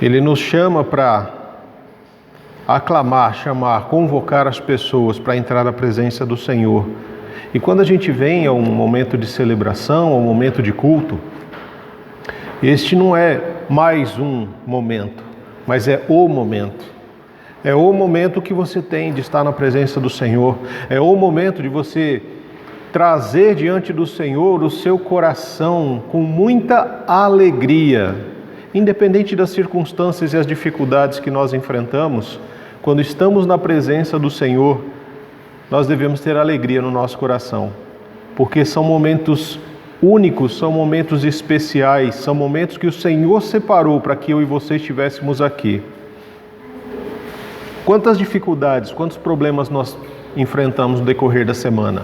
Ele nos chama para aclamar, chamar, convocar as pessoas para entrar na presença do Senhor. E quando a gente vem a um momento de celebração, a um momento de culto, este não é mais um momento, mas é o momento. É o momento que você tem de estar na presença do Senhor. É o momento de você trazer diante do Senhor o seu coração com muita alegria. Independente das circunstâncias e as dificuldades que nós enfrentamos, quando estamos na presença do Senhor, nós devemos ter alegria no nosso coração, porque são momentos únicos, são momentos especiais, são momentos que o Senhor separou para que eu e você estivéssemos aqui. Quantas dificuldades, quantos problemas nós enfrentamos no decorrer da semana?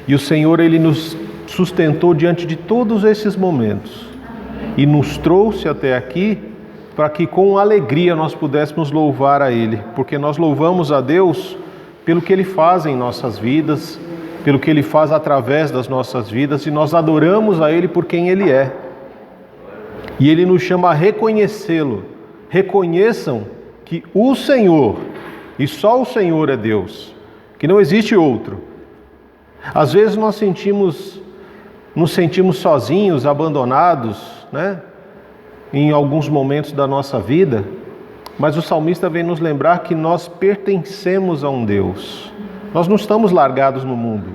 E o Senhor, Ele nos sustentou diante de todos esses momentos e nos trouxe até aqui para que com alegria nós pudéssemos louvar a Ele, porque nós louvamos a Deus pelo que Ele faz em nossas vidas, pelo que Ele faz através das nossas vidas, e nós adoramos a Ele por quem Ele é. E Ele nos chama a reconhecê-lo. Reconheçam que o Senhor, e só o Senhor é Deus, que não existe outro. Às vezes nós nos sentimos sozinhos, abandonados, né? Em alguns momentos da nossa vida, mas o salmista vem nos lembrar que nós pertencemos a um Deus. Nós não estamos largados no mundo.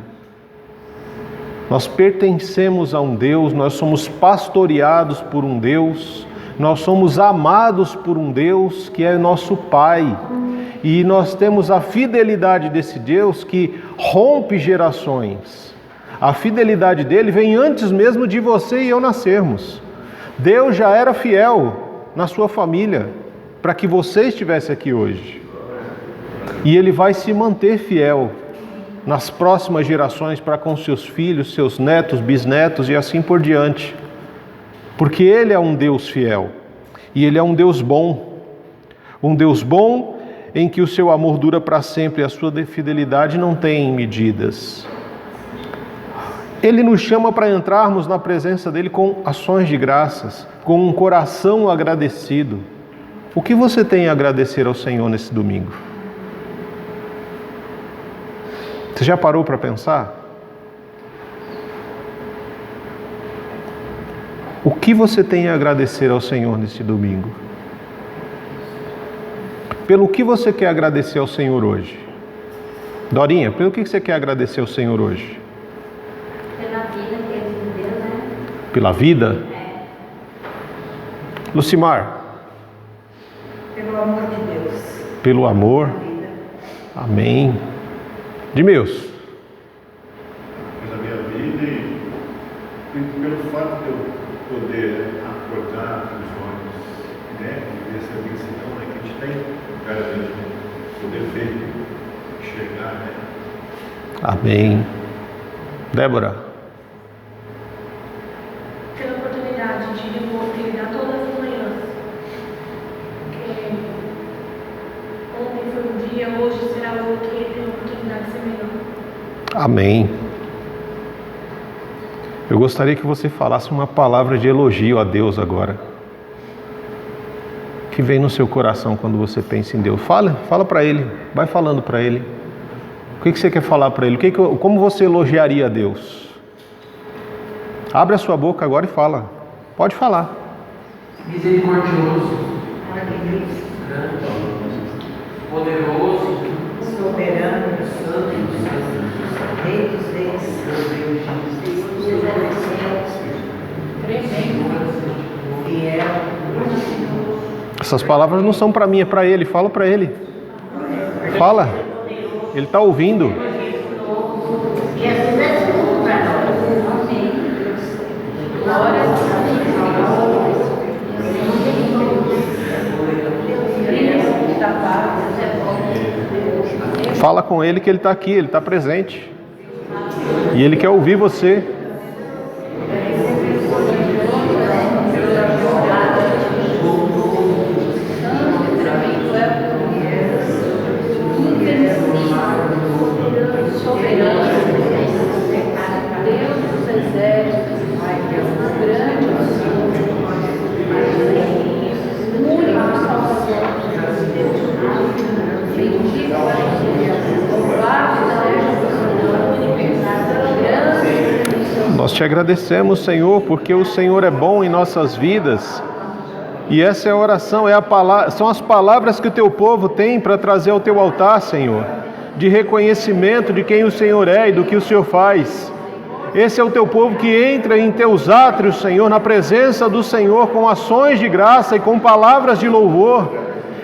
Nós pertencemos a um Deus, nós somos pastoreados por um Deus, nós somos amados por um Deus que é nosso Pai. E nós temos a fidelidade desse Deus que rompe gerações. A fidelidade dele vem antes mesmo de você e eu nascermos. Deus já era fiel na sua família para que você estivesse aqui hoje. E Ele vai se manter fiel nas próximas gerações para com seus filhos, seus netos, bisnetos e assim por diante. Porque Ele é um Deus fiel. E Ele é um Deus bom. Um Deus bom em que o seu amor dura para sempre e a sua fidelidade não tem medidas. Ele nos chama para entrarmos na presença dEle com ações de graças, com um coração agradecido. O que você tem a agradecer ao Senhor nesse domingo? Você já parou para pensar? O que você tem a agradecer ao Senhor nesse domingo? Pelo que você quer agradecer ao Senhor hoje? Dorinha, pelo que você quer agradecer ao Senhor hoje? Pela vida que Ele me deu, né? Pela vida? Lucimar? Pelo amor de Deus. Pelo amor? Amém. De meus? Pela minha vida e pelo fato de eu poder acordar os olhos, né? E essa visão, né, que a gente tem, cada vez poder ver, enxergar, né? Amém. Débora? Pela oportunidade de reportar todas as manhãs. Porque ontem foi um dia, hoje será outro, e tem a oportunidade de ser melhor. Amém. Eu gostaria que você falasse uma palavra de elogio a Deus agora. Que vem no seu coração quando você pensa em Deus. Fala para Ele, vai falando para Ele. O que você quer falar para Ele? Como você elogiaria a Deus? Abre a sua boca agora e fala. Pode falar. Misericordioso, Maravilhoso. poderoso, Soberano. santo, Rei dos reis. Deus dos céus. Fiel. Essas palavras não são para mim, é para Ele. Fala para Ele. Fala. Ele está ouvindo. Jesus é tudo para nós. Glória a Deus. Fala com Ele que Ele está aqui, Ele está presente. E Ele quer ouvir você. Único Nós te agradecemos, Senhor, porque o Senhor é bom em nossas vidas. E essa é a oração, são as palavras que o teu povo tem para trazer ao teu altar, Senhor, de reconhecimento de quem o Senhor é e do que o Senhor faz. Esse é o teu povo que entra em teus átrios, Senhor, na presença do Senhor, com ações de graça e com palavras de louvor.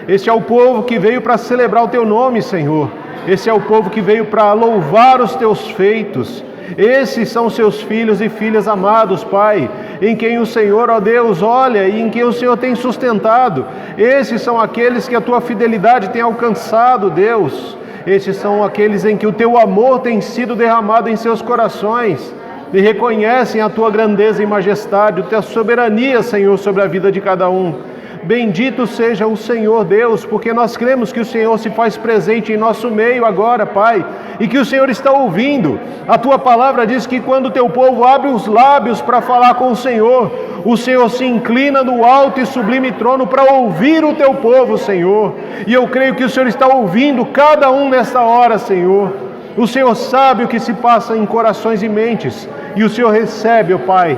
Esse é o povo que veio para celebrar o teu nome, Senhor. Esse é o povo que veio para louvar os teus feitos. Esses são seus filhos e filhas amados, Pai, em quem o Senhor, ó Deus, olha e em quem o Senhor tem sustentado. Esses são aqueles que a tua fidelidade tem alcançado, Deus. Esses são aqueles em que o teu amor tem sido derramado em seus corações e reconhecem a tua grandeza e majestade, a tua soberania, Senhor, sobre a vida de cada um. Bendito seja o Senhor Deus, porque nós cremos que o Senhor se faz presente em nosso meio agora, Pai, e que o Senhor está ouvindo. A tua palavra diz que quando o teu povo abre os lábios para falar com o Senhor se inclina no alto e sublime trono para ouvir o teu povo, Senhor. E eu creio que o Senhor está ouvindo cada um nesta hora, Senhor. O Senhor sabe o que se passa em corações e mentes, e o Senhor recebe, ó Pai,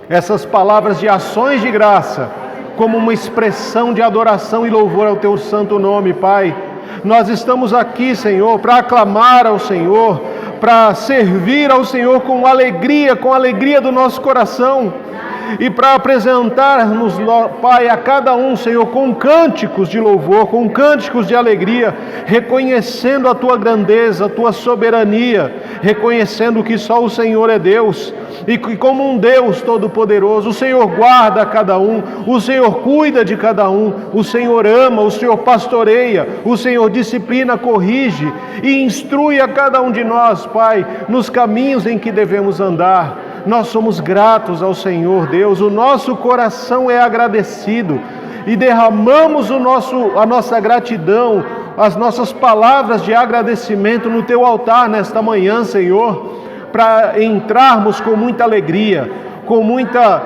essas palavras de ações de graça, como uma expressão de adoração e louvor ao teu santo nome, Pai. Nós estamos aqui, Senhor, para aclamar ao Senhor, para servir ao Senhor com alegria do nosso coração, e para apresentar-nos, Pai, a cada um, Senhor, com cânticos de louvor, com cânticos de alegria, reconhecendo a tua grandeza, a tua soberania, reconhecendo que só o Senhor é Deus, e que como um Deus todo-poderoso, o Senhor guarda cada um, o Senhor cuida de cada um, o Senhor ama, o Senhor pastoreia, o Senhor disciplina, corrige e instrui a cada um de nós, Pai, nos caminhos em que devemos andar. Nós somos gratos ao Senhor Deus, o nosso coração é agradecido e derramamos a nossa gratidão, as nossas palavras de agradecimento no teu altar nesta manhã, Senhor, para entrarmos com muita alegria, com muita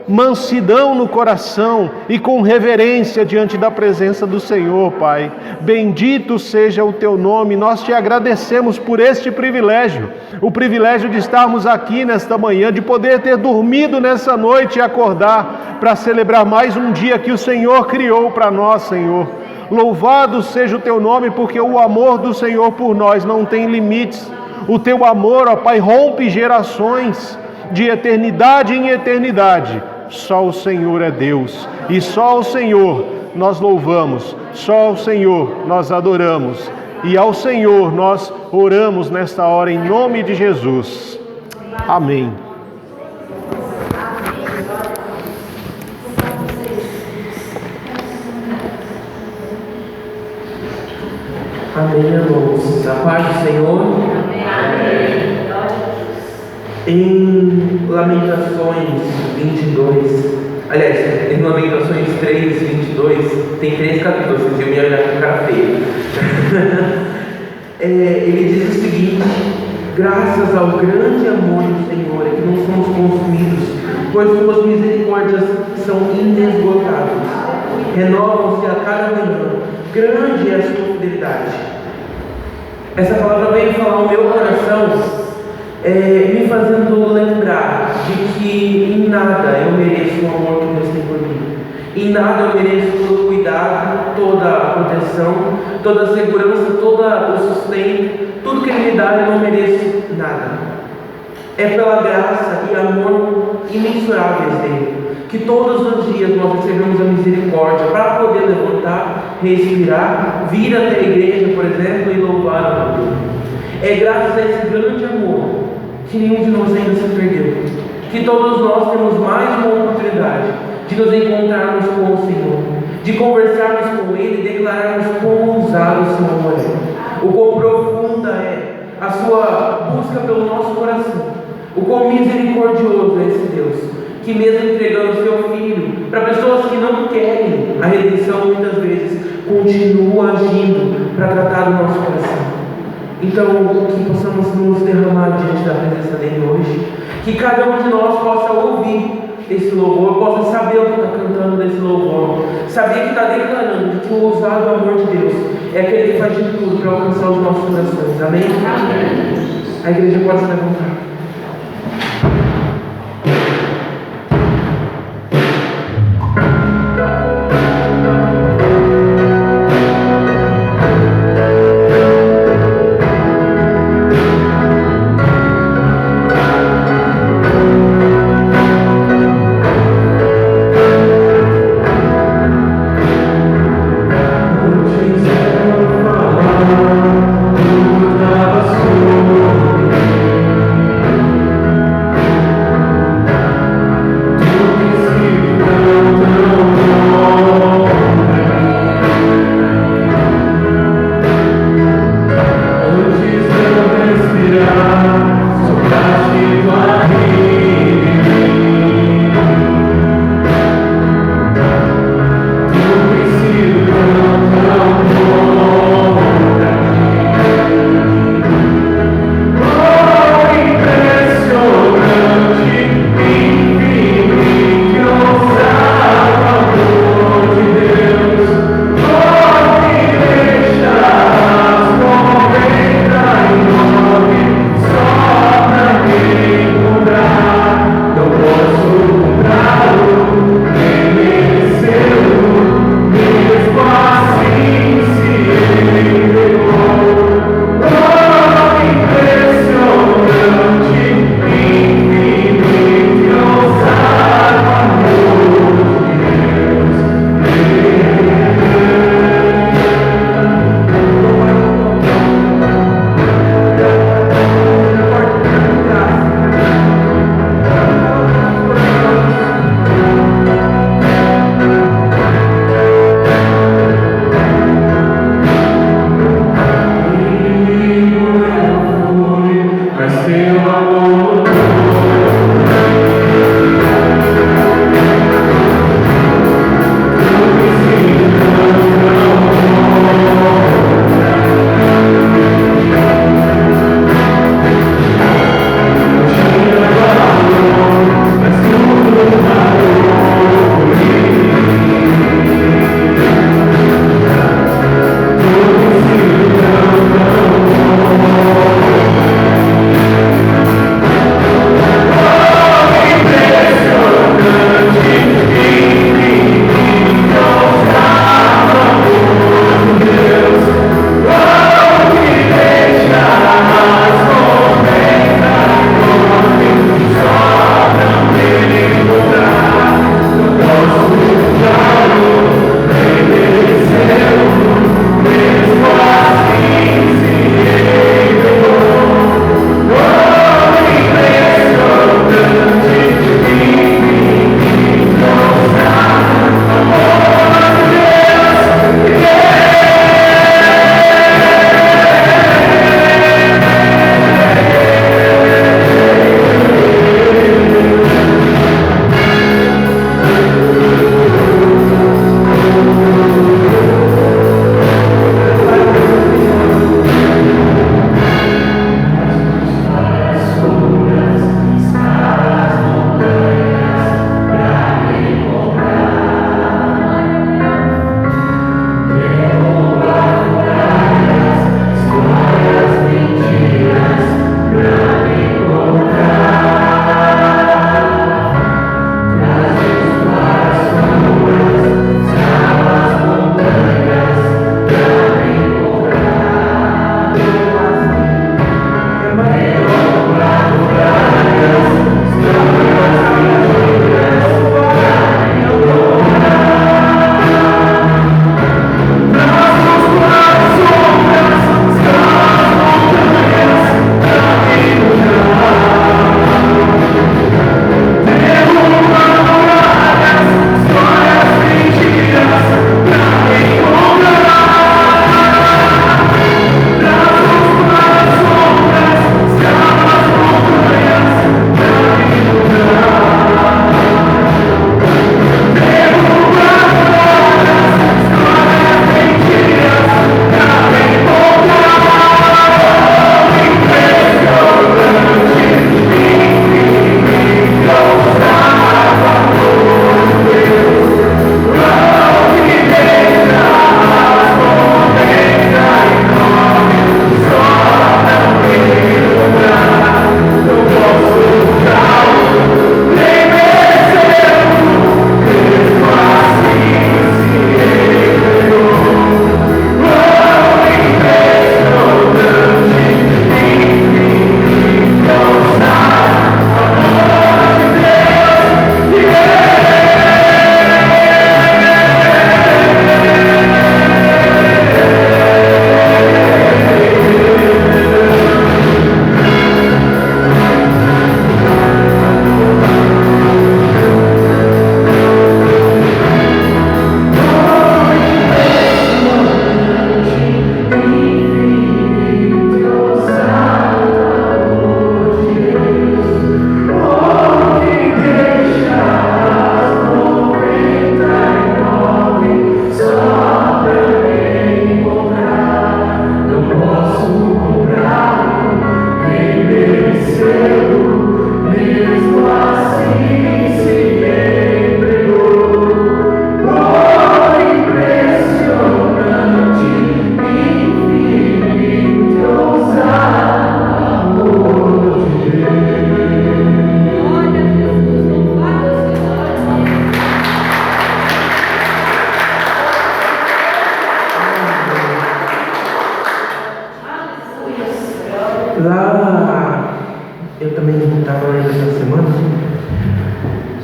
mansidão no coração e com reverência diante da presença do Senhor, Pai. Bendito seja o teu nome, nós te agradecemos por este privilégio, o privilégio de estarmos aqui nesta manhã, de poder ter dormido nessa noite e acordar para celebrar mais um dia que o Senhor criou para nós, Senhor. Louvado seja o teu nome, porque o amor do Senhor por nós não tem limites. O teu amor, ó Pai, rompe gerações de eternidade em eternidade. Só o Senhor é Deus, e só o Senhor nós louvamos, só o Senhor nós adoramos, e ao Senhor nós oramos nesta hora em nome de Jesus. Amém. Amém, irmãos. A paz do Senhor. Amém. Em Lamentações 22, aliás, em Lamentações 3, 22, tem 3 capítulos, vocês iam me olhar com cara feio. Ele diz o seguinte: graças ao grande amor do Senhor é que não somos consumidos, pois suas misericórdias são inesgotáveis, renovam-se a cada manhã, grande é a sua fidelidade. Essa palavra veio falar ao meu coração, me fazendo lembrar de que em nada eu mereço o amor que Deus tem por mim. Em nada eu mereço todo o cuidado, toda a proteção, toda a segurança, todo o sustento, tudo que Ele me dá eu não mereço nada. É pela graça e amor imensuráveis dele que todos os dias nós recebemos a misericórdia para poder levantar, respirar, vir até a igreja, por exemplo, e louvar o nome dele. É graças a esse grande amor que nenhum de nós ainda se perdeu, que todos nós temos mais uma oportunidade de nos encontrarmos com o Senhor, de conversarmos com Ele e declararmos quão ousado o seu amor é, o quão profunda é a sua busca pelo nosso coração, o quão misericordioso é esse Deus, que mesmo entregando o seu Filho para pessoas que não querem a redenção, muitas vezes continua agindo para tratar do nosso coração. Então, que possamos nos derramar diante da presença dele hoje, que cada um de nós possa ouvir esse louvor, possa saber o que está cantando desse louvor, saber que está declarando que o ousado amor de Deus é aquele que faz de tudo para alcançar os nossos corações. Amém? Amém. A igreja pode se levantar.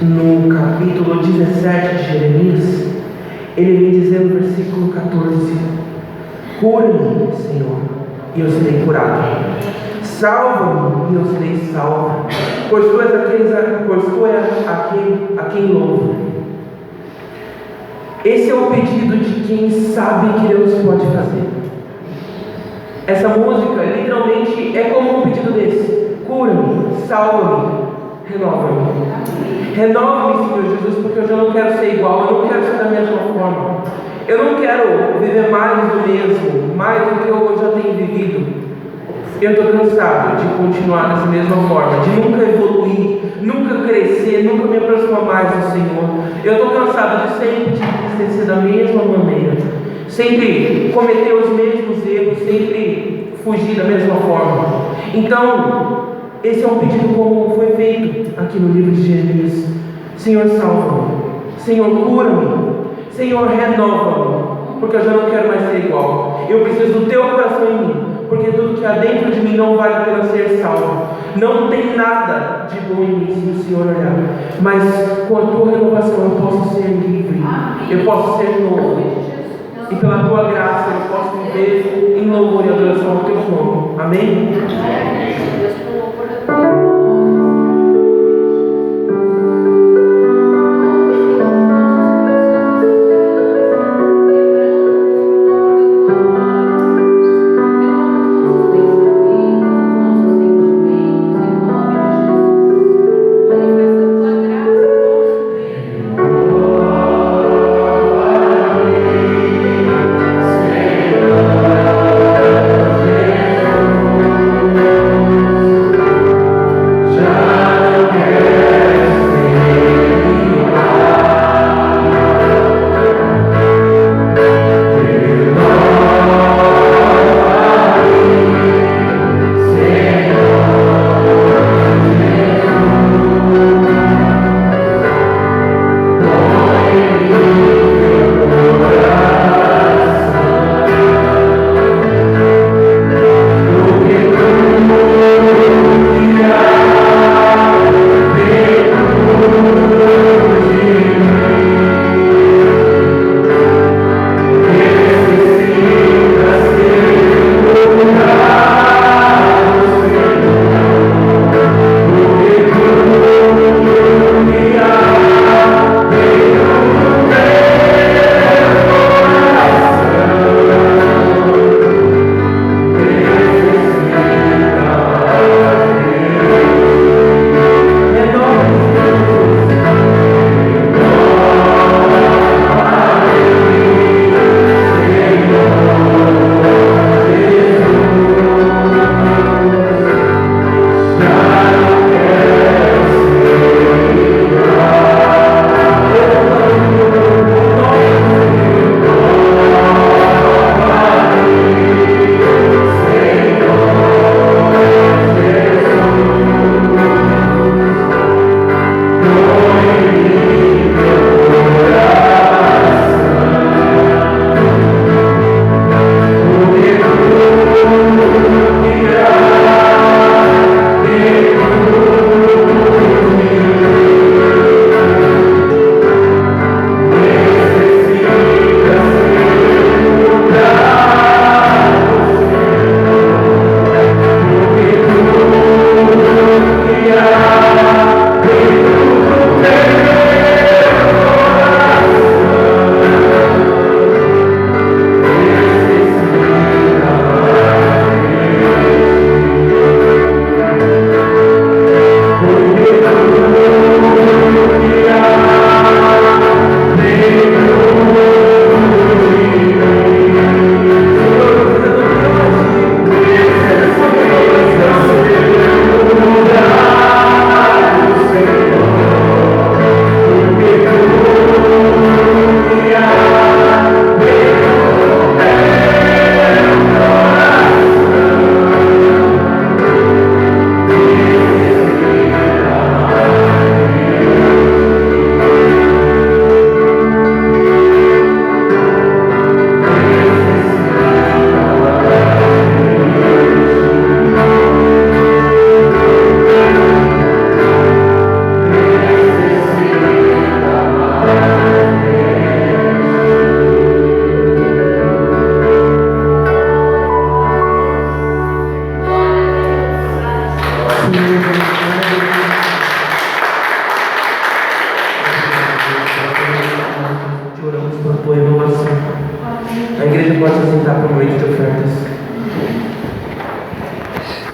no capítulo 17 de Jeremias, ele vem dizendo no versículo 14: cura-me, Senhor, e eu serei curado. Salva-me e eu serei salvo, pois tu és aquele a quem louvo. Esse é o pedido de quem sabe que Deus pode fazer. Essa música literalmente é como um pedido desse: cura-me, salva-me, renova-me. Renova-me, Senhor Jesus, porque eu já não quero ser igual, eu não quero ser da mesma forma. Eu não quero viver mais do mesmo, mais do que eu já tenho vivido. Eu estou cansado de continuar dessa mesma forma, de nunca evoluir, nunca crescer, nunca me aproximar mais do Senhor. Eu estou cansado de sempre te entristecer da mesma maneira, sempre cometer os mesmos erros, sempre fugir da mesma forma. Então, esse é um pedido como foi feito aqui no livro de Jeremias: Senhor, salva-me, Senhor, cura-me, Senhor, renova-me, porque eu já não quero mais ser igual. Eu preciso do teu coração em mim, porque tudo que há dentro de mim não vale a pena ser salvo. Não tem nada de bom em mim se o Senhor olhar, mas com a tua renovação eu posso ser livre, eu posso ser novo, e pela tua graça eu posso viver em louvor e adoração ao teu nome. Amém?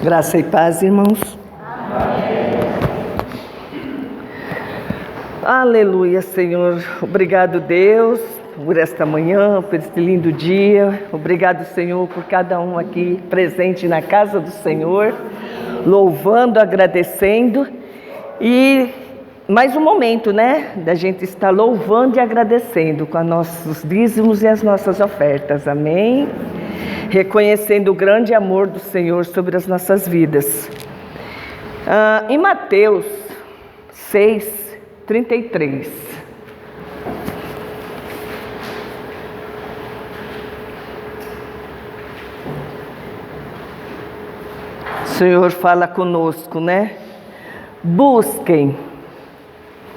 Graça e paz, irmãos. Aleluia, Senhor. Obrigado, Deus, por esta manhã, por este lindo dia. Obrigado, Senhor, por cada um aqui presente na casa do Senhor, louvando, agradecendo. E mais um momento, né, da gente estar louvando e agradecendo com os nossos dízimos e as nossas ofertas. Amém? Reconhecendo o grande amor do Senhor sobre as nossas vidas. Em Mateus 6:33. O Senhor fala conosco, né? Busquem,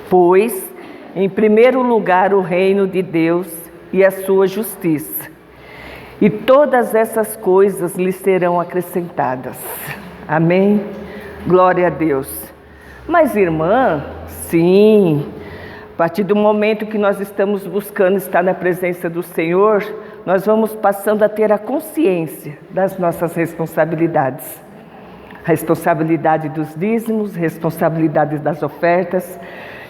pois, em primeiro lugar o reino de Deus e a sua justiça, e todas essas coisas lhes serão acrescentadas. Amém? Glória a Deus. Mas, irmã, sim, a partir do momento que nós estamos buscando estar na presença do Senhor, nós vamos passando a ter a consciência das nossas responsabilidades. Responsabilidade dos dízimos, responsabilidade das ofertas,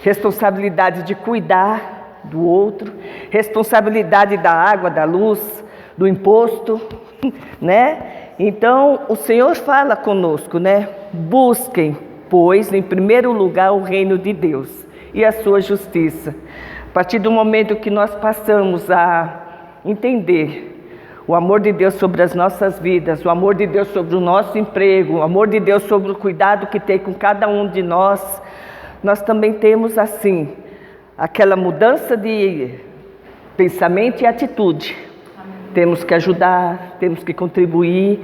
responsabilidade de cuidar do outro, responsabilidade da água, da luz, do imposto, né? Então, o Senhor fala conosco, né? Busquem, pois, em primeiro lugar o reino de Deus e a sua justiça. A partir do momento que nós passamos a entender o amor de Deus sobre as nossas vidas, o amor de Deus sobre o nosso emprego, o amor de Deus sobre o cuidado que tem com cada um de nós, nós também temos assim, aquela mudança de pensamento e atitude. Temos que ajudar, temos que contribuir,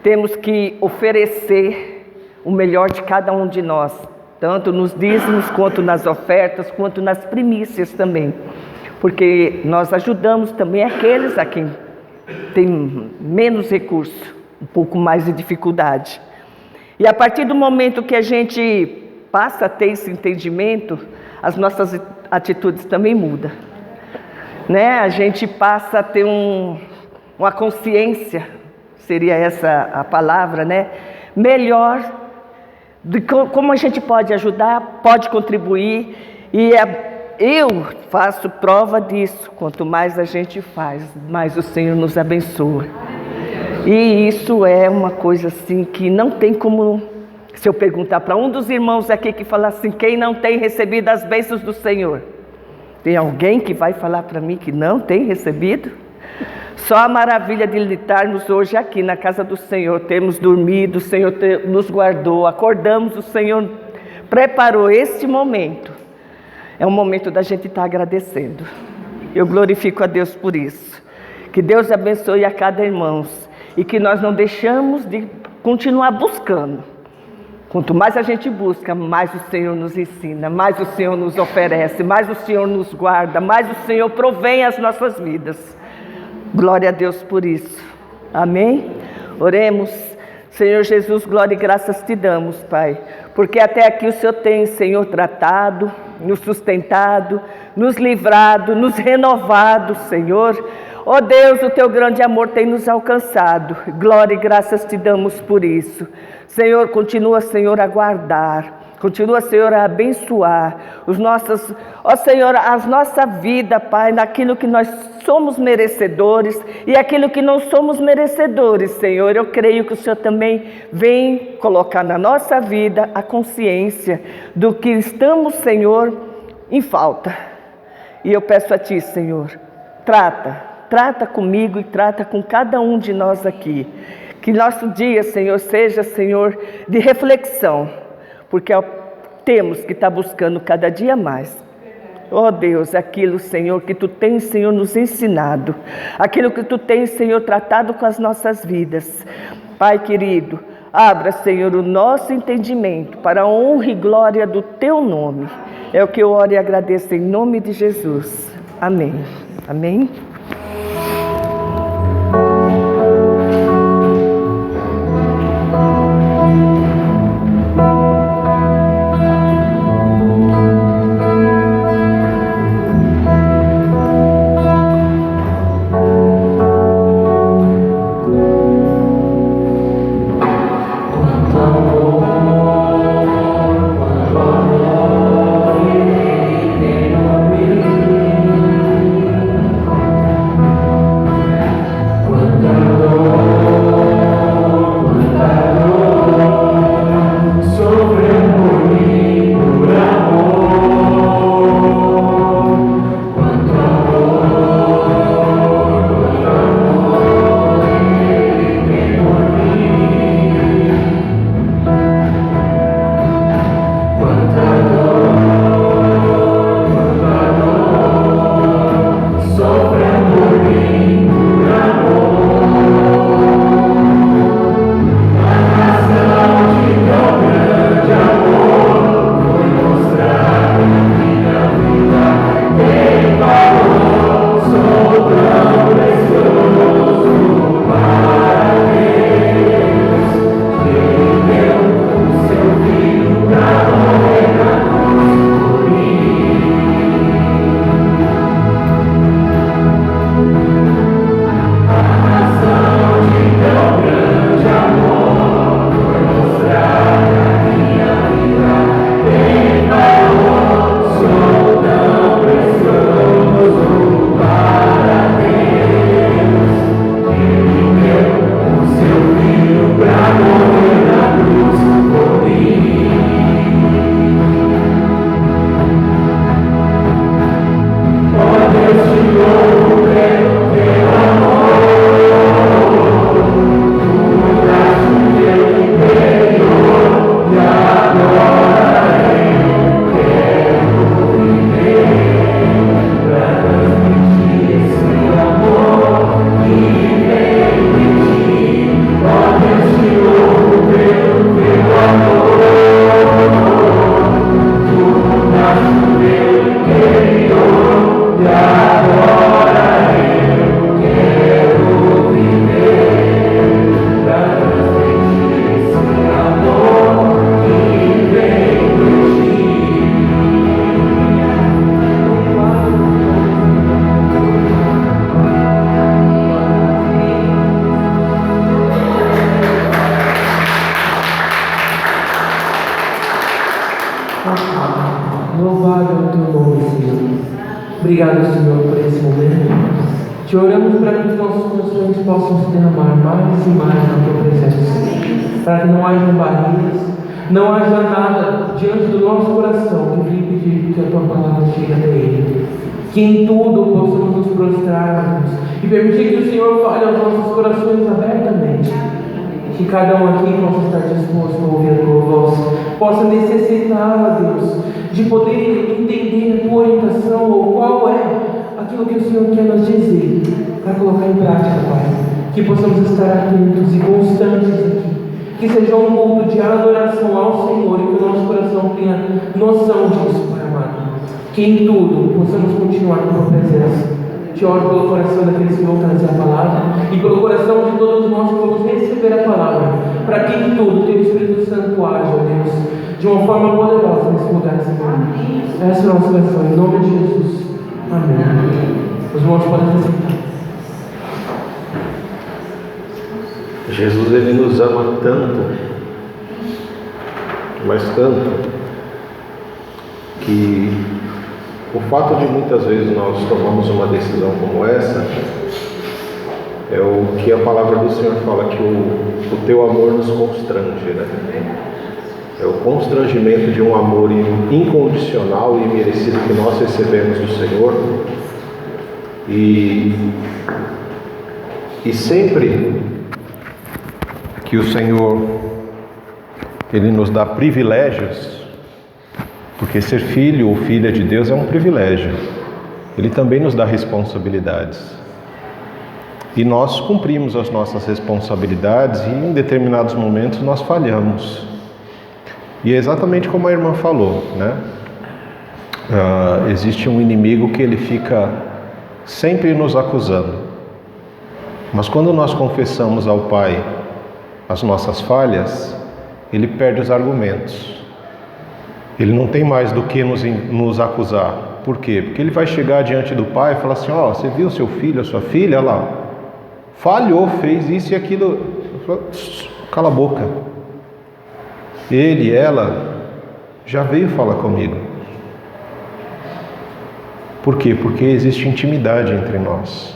temos que oferecer o melhor de cada um de nós, tanto nos dízimos, quanto nas ofertas, quanto nas primícias também. Porque nós ajudamos também aqueles a quem tem menos recurso, um pouco mais de dificuldade. E a partir do momento que a gente passa a ter esse entendimento, as nossas atitudes também mudam. Né? A gente passa a ter uma consciência, seria essa a palavra, né? Melhor de como a gente pode ajudar, pode contribuir, e eu faço prova disso. Quanto mais a gente faz, mais o Senhor nos abençoa. E isso é uma coisa assim que não tem como, se eu perguntar para um dos irmãos aqui que fala assim, quem não tem recebido as bênçãos do Senhor? Tem alguém que vai falar para mim que não tem recebido? Só a maravilha de estarmos hoje aqui na casa do Senhor, termos dormido, o Senhor nos guardou, acordamos, o Senhor preparou este momento. É um momento da gente estar agradecendo. Eu glorifico a Deus por isso. Que Deus abençoe a cada irmão e que nós não deixamos de continuar buscando. Quanto mais a gente busca, mais o Senhor nos ensina, mais o Senhor nos oferece, mais o Senhor nos guarda, mais o Senhor provém as nossas vidas. Glória a Deus por isso. Amém? Oremos. Senhor Jesus, glória e graças te damos, Pai, porque até aqui o Senhor tem, Senhor, tratado, nos sustentado, nos livrado, nos renovado, Senhor. Ó Deus, o teu grande amor tem nos alcançado. Glória e graças te damos por isso. Senhor, continua, Senhor, a guardar. Continua, Senhor, a abençoar Senhor, a nossa vida, Pai, naquilo que nós somos merecedores e aquilo que não somos merecedores, Senhor. Eu creio que o Senhor também vem colocar na nossa vida a consciência do que estamos, Senhor, em falta. E eu peço a Ti, Senhor, trata comigo e trata com cada um de nós aqui. Que nosso dia, Senhor, seja, Senhor, de reflexão, porque temos que estar buscando cada dia mais. Ó Deus, aquilo, Senhor, que Tu tens, Senhor, nos ensinado, aquilo que Tu tens, Senhor, tratado com as nossas vidas. Pai querido, abra, Senhor, o nosso entendimento para a honra e glória do Teu nome. É o que eu oro e agradeço em nome de Jesus. Amém. Amém. Louvado é o teu nome, Senhor. Obrigado, Senhor, por esse momento. Te oramos para que os nossos corações possam se derramar mais e mais na tua presença, para que não haja barreiras, não haja nada diante do nosso coração que venha pedir que a tua palavra chegue até ele. Que em tudo possamos nos prostrar e permitir que o Senhor fale aos nossos corações abertamente. Que cada um aqui possa estar disposto a ouvir a tua voz, possa necessitar, Deus, de poder entender a tua orientação ou qual é aquilo que o Senhor quer nos dizer, para colocar em prática, Pai. Que possamos estar atentos e constantes aqui. Que seja um culto de adoração ao Senhor e que o nosso coração tenha noção disso, Pai amado. Que em tudo possamos continuar com a tua presença. Te oro pelo coração daqueles que vão trazer a palavra e pelo coração de todos nós que vamos receber a palavra, para que em tudo teu Espírito Santo haja, Deus, de uma forma poderosa nesse lugar, Senhor. Essa é a nossa oração, em nome de Jesus. Amém. Os irmãos podem sentar. Jesus, ele nos ama tanto, mas tanto, que o fato de muitas vezes nós tomamos uma decisão como essa é o que a palavra do Senhor fala, que o teu amor nos constrange, né? É o constrangimento de um amor incondicional e merecido que nós recebemos do Senhor. E sempre que o Senhor ele nos dá privilégios, porque ser filho ou filha de Deus é um privilégio, ele também nos dá responsabilidades. E nós cumprimos as nossas responsabilidades e em determinados momentos nós falhamos. E é exatamente como a irmã falou, né? Existe um inimigo que ele fica sempre nos acusando. Mas quando nós confessamos ao Pai as nossas falhas, ele perde os argumentos. Ele não tem mais do que nos acusar. Por quê? Porque ele vai chegar diante do Pai e falar assim: ó, você viu seu filho, a sua filha, olha lá, falhou, fez isso e aquilo. Cala a boca. Ele, ela, já veio falar comigo. Por quê? Porque existe intimidade entre nós.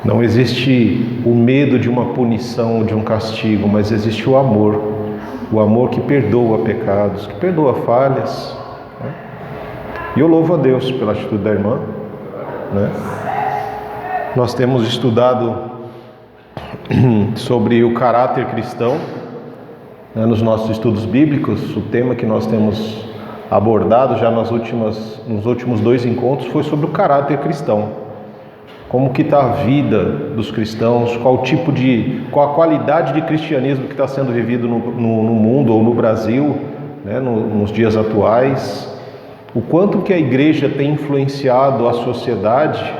Não existe o medo de uma punição, de um castigo, mas existe o amor que perdoa pecados, que perdoa falhas, né? E eu louvo a Deus pela atitude da irmã, né? Nós temos estudado sobre o caráter cristão, né, nos nossos estudos bíblicos. O tema que nós temos abordado já nos últimos 2 encontros foi sobre o caráter cristão. Como que está a vida dos cristãos, qual a qualidade de cristianismo que está sendo vivido no mundo ou no Brasil, né, nos dias atuais. O quanto que a igreja tem influenciado a sociedade.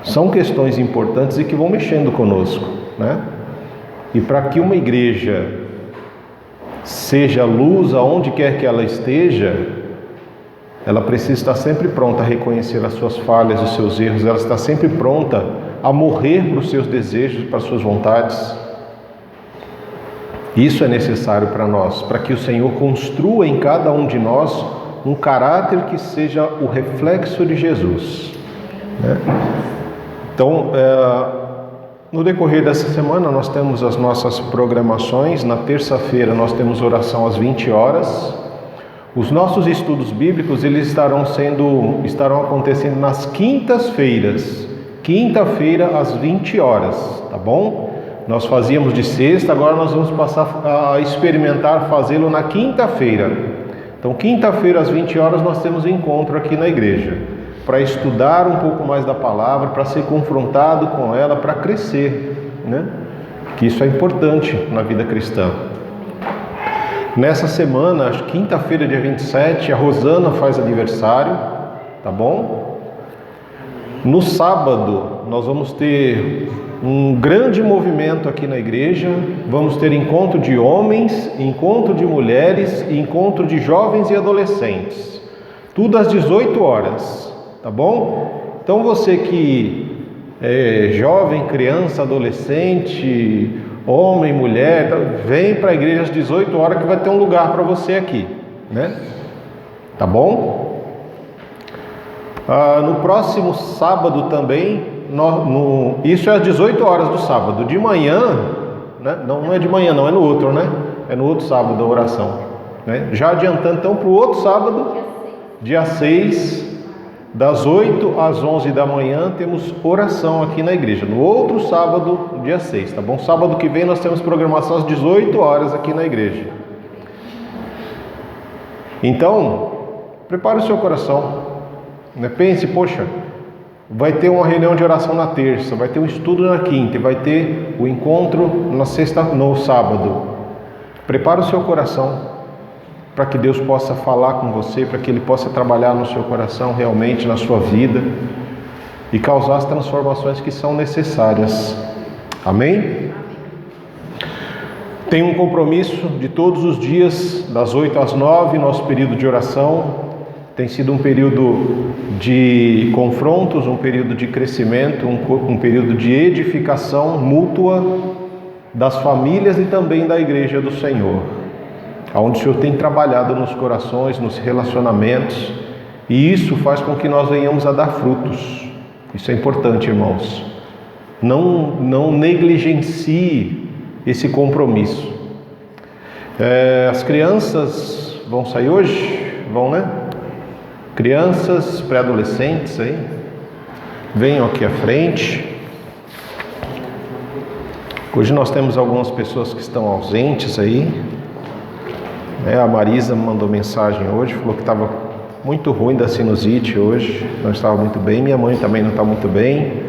São questões importantes e que vão mexendo conosco, né? E para que uma igreja seja luz aonde quer que ela esteja, ela precisa estar sempre pronta a reconhecer as suas falhas, os seus erros. Ela está sempre pronta a morrer para os seus desejos, para as suas vontades. Isso é necessário para nós, para que o Senhor construa em cada um de nós um caráter que seja o reflexo de Jesus, né? Então, no decorrer dessa semana nós temos as nossas programações. Na terça-feira nós temos oração às 20 horas. Os nossos estudos bíblicos eles estarão acontecendo nas quintas-feiras. Quinta-feira às 20 horas, tá bom? Nós fazíamos de sexta, agora nós vamos passar a experimentar fazê-lo na quinta-feira. Então, quinta-feira às 20 horas nós temos encontro aqui na igreja, para estudar um pouco mais da palavra, para ser confrontado com ela, para crescer, né? Que isso é importante na vida cristã. Nessa semana, quinta-feira, dia 27, a Rosana faz aniversário, tá bom? No sábado, nós vamos ter um grande movimento aqui na igreja. Vamos ter encontro de homens, encontro de mulheres e encontro de jovens e adolescentes. Tudo às 18 horas, tá bom? Então você que é jovem, criança, adolescente homem, mulher, vem para a igreja às 18 horas que vai ter um lugar para você aqui, né? Tá bom? No próximo sábado também, isso é às 18 horas do sábado. De manhã, né? Não é de manhã não, é no outro, né? É no outro sábado a oração, né? Já adiantando então para o outro sábado, dia 6, das 8 às 11 da manhã, temos oração aqui na igreja. No outro sábado, dia 6, tá bom? Sábado que vem nós temos programação às 18 horas aqui na igreja. Então, prepare o seu coração, né? Pense, poxa, vai ter uma reunião de oração na terça, vai ter um estudo na quinta, vai ter o encontro no sábado. Prepare o seu coração para que Deus possa falar com você, para que Ele possa trabalhar no seu coração realmente, na sua vida e causar as transformações que são necessárias. Amém? Tem um compromisso de todos os dias, das 8 às 9, nosso período de oração. Tem sido um período de confrontos, um período de crescimento, um período de edificação mútua das famílias e também da igreja do Senhor, onde o Senhor tem trabalhado nos corações, nos relacionamentos, e isso faz com que nós venhamos a dar frutos. Isso é importante, irmãos. Não negligencie esse compromisso. As crianças vão sair hoje? Vão, né? Crianças, pré-adolescentes aí, venham aqui à frente. Hoje nós temos algumas pessoas que estão ausentes aí. A Marisa me mandou mensagem hoje, falou que estava muito ruim da sinusite hoje, não estava muito bem. Minha mãe também não está muito bem.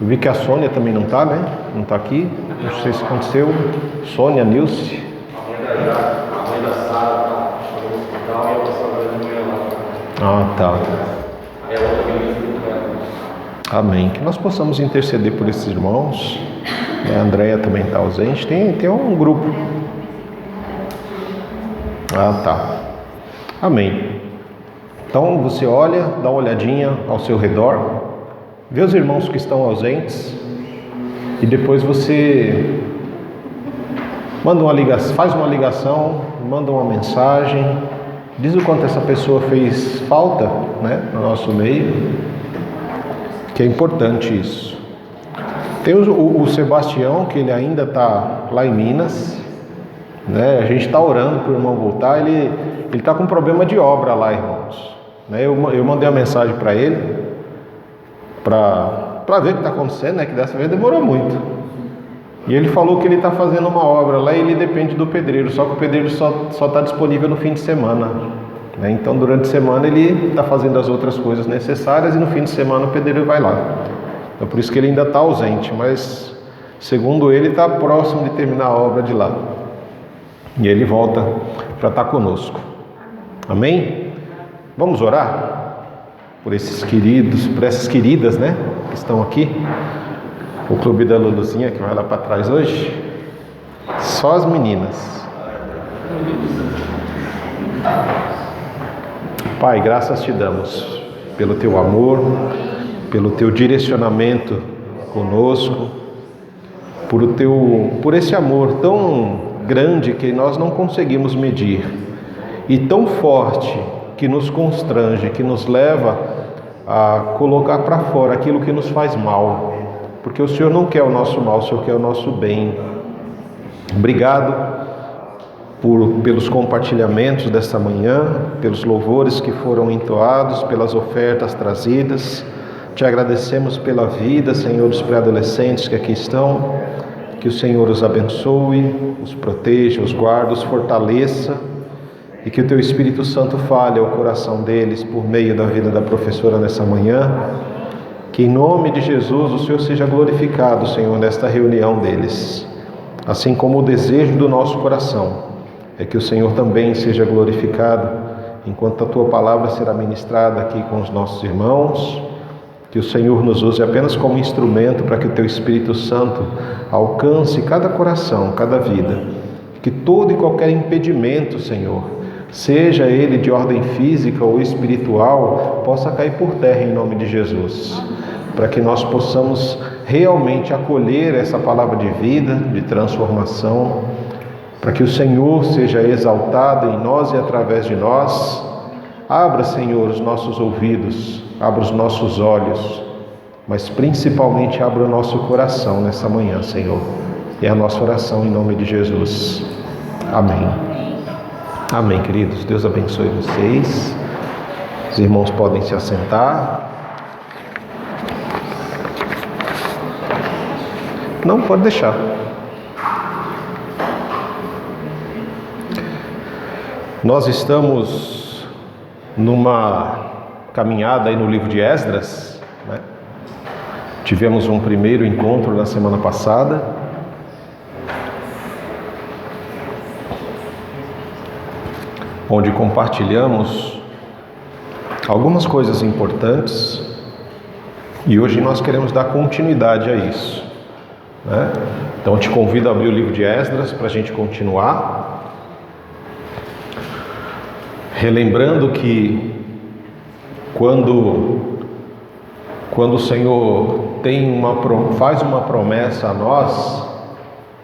Eu vi que a Sônia também não está, né? Não está aqui. Não sei se aconteceu. Sônia, Nilce. A mãe da Sara foi no hospital e eu passava de manhã lá. Ah, tá. Aí ela também junto com ela. Amém. Que nós possamos interceder por esses irmãos. A Andréia também está ausente. Tem um grupo. Ah, tá. Amém. Então você olha, dá uma olhadinha ao seu redor, vê os irmãos que estão ausentes e depois você faz uma ligação, manda uma mensagem, diz o quanto essa pessoa fez falta, né, no nosso meio, que é importante isso. Tem o Sebastião, que ele ainda está lá em Minas, né? A gente está orando para o irmão voltar. Ele está com problema de obra lá, irmãos, né? Eu mandei uma mensagem para ele para ver o que está acontecendo, né? Que dessa vez demorou muito. E ele falou que ele está fazendo uma obra lá e ele depende do pedreiro, só que o pedreiro só está disponível no fim de semana, né? Então durante a semana ele está fazendo as outras coisas necessárias e no fim de semana o pedreiro vai lá. Então por isso que ele ainda está ausente, mas segundo ele está próximo de terminar a obra de lá. E ele volta para estar conosco. Amém? Vamos orar por esses queridos, por essas queridas, né, que estão aqui. O clube da Luluzinha que vai lá para trás hoje. Só as meninas. Pai, graças te damos pelo teu amor, pelo teu direcionamento conosco, por esse amor tão grande que nós não conseguimos medir e tão forte que nos constrange, que nos leva a colocar para fora aquilo que nos faz mal, porque o Senhor não quer o nosso mal, o Senhor quer o nosso bem. Obrigado pelos compartilhamentos desta manhã, pelos louvores que foram entoados, pelas ofertas trazidas. Te agradecemos pela vida, Senhor, dos pré-adolescentes que aqui estão. Que o Senhor os abençoe, os proteja, os guarde, os fortaleça e que o Teu Espírito Santo fale ao coração deles por meio da vida da professora nessa manhã. Que em nome de Jesus o Senhor seja glorificado, Senhor, nesta reunião deles. Assim como o desejo do nosso coração é que o Senhor também seja glorificado enquanto a Tua palavra será ministrada aqui com os nossos irmãos. Que o Senhor nos use apenas como instrumento para que o Teu Espírito Santo alcance cada coração, cada vida. Que todo e qualquer impedimento, Senhor, seja ele de ordem física ou espiritual, possa cair por terra em nome de Jesus. Para que nós possamos realmente acolher essa palavra de vida, de transformação, para que o Senhor seja exaltado em nós e através de nós. Abra, Senhor, os nossos ouvidos, abra os nossos olhos, mas principalmente abra o nosso coração nessa manhã, Senhor. É a nossa oração em nome de Jesus. Amém. Amém, queridos. Deus abençoe vocês. Os irmãos podem se assentar. Não, pode deixar. Nós estamos numa caminhada aí no livro de Esdras, né? Tivemos um primeiro encontro na semana passada. Onde compartilhamos algumas coisas importantes e hoje nós queremos dar continuidade a isso, né? Então eu te convido a abrir o livro de Esdras para a gente continuar, relembrando que quando o Senhor faz uma promessa a nós,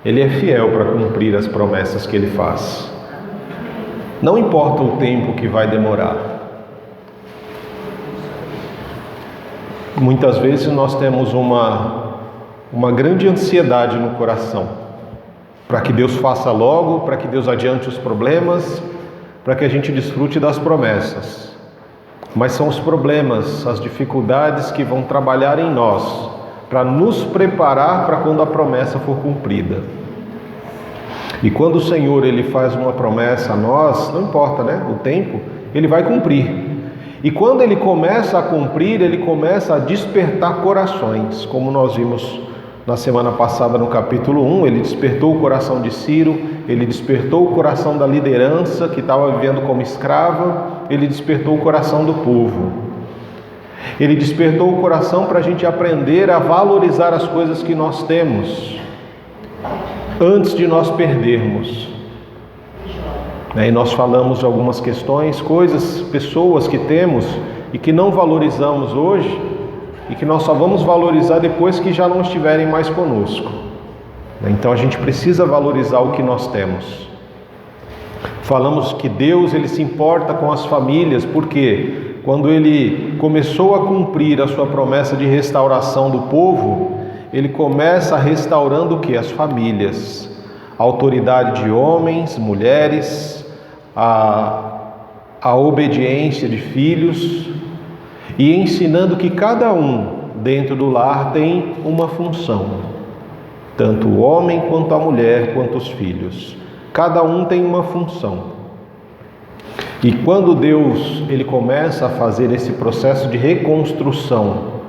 Ele é fiel para cumprir as promessas que Ele faz. Não importa o tempo que vai demorar. Muitas vezes nós temos uma grande ansiedade no coração para que Deus faça logo, para que Deus adiante os problemas, para que a gente desfrute das promessas. Mas são os problemas, as dificuldades que vão trabalhar em nós para nos preparar para quando a promessa for cumprida. E quando o Senhor Ele faz uma promessa a nós, não importa, né, o tempo, Ele vai cumprir. E quando Ele começa a cumprir, Ele começa a despertar corações, como nós vimos na semana passada no capítulo 1, Ele despertou o coração de Ciro, Ele despertou o coração da liderança que estava vivendo como escrava, Ele despertou o coração do povo. Ele despertou o coração para a gente aprender a valorizar as coisas que nós temos, antes de nós perdermos. E nós falamos de algumas questões, coisas, pessoas que temos e que não valorizamos hoje e que nós só vamos valorizar depois que já não estiverem mais conosco. Então a gente precisa valorizar o que nós temos. Falamos que Deus Ele se importa com as famílias, porque quando Ele começou a cumprir a sua promessa de restauração do povo, Ele começa restaurando o que? As famílias, a autoridade de homens, mulheres, a obediência de filhos, e ensinando que cada um dentro do lar tem uma função, tanto o homem quanto a mulher, quanto os filhos. Cada um tem uma função. E quando Deus Ele começa a fazer esse processo de reconstrução,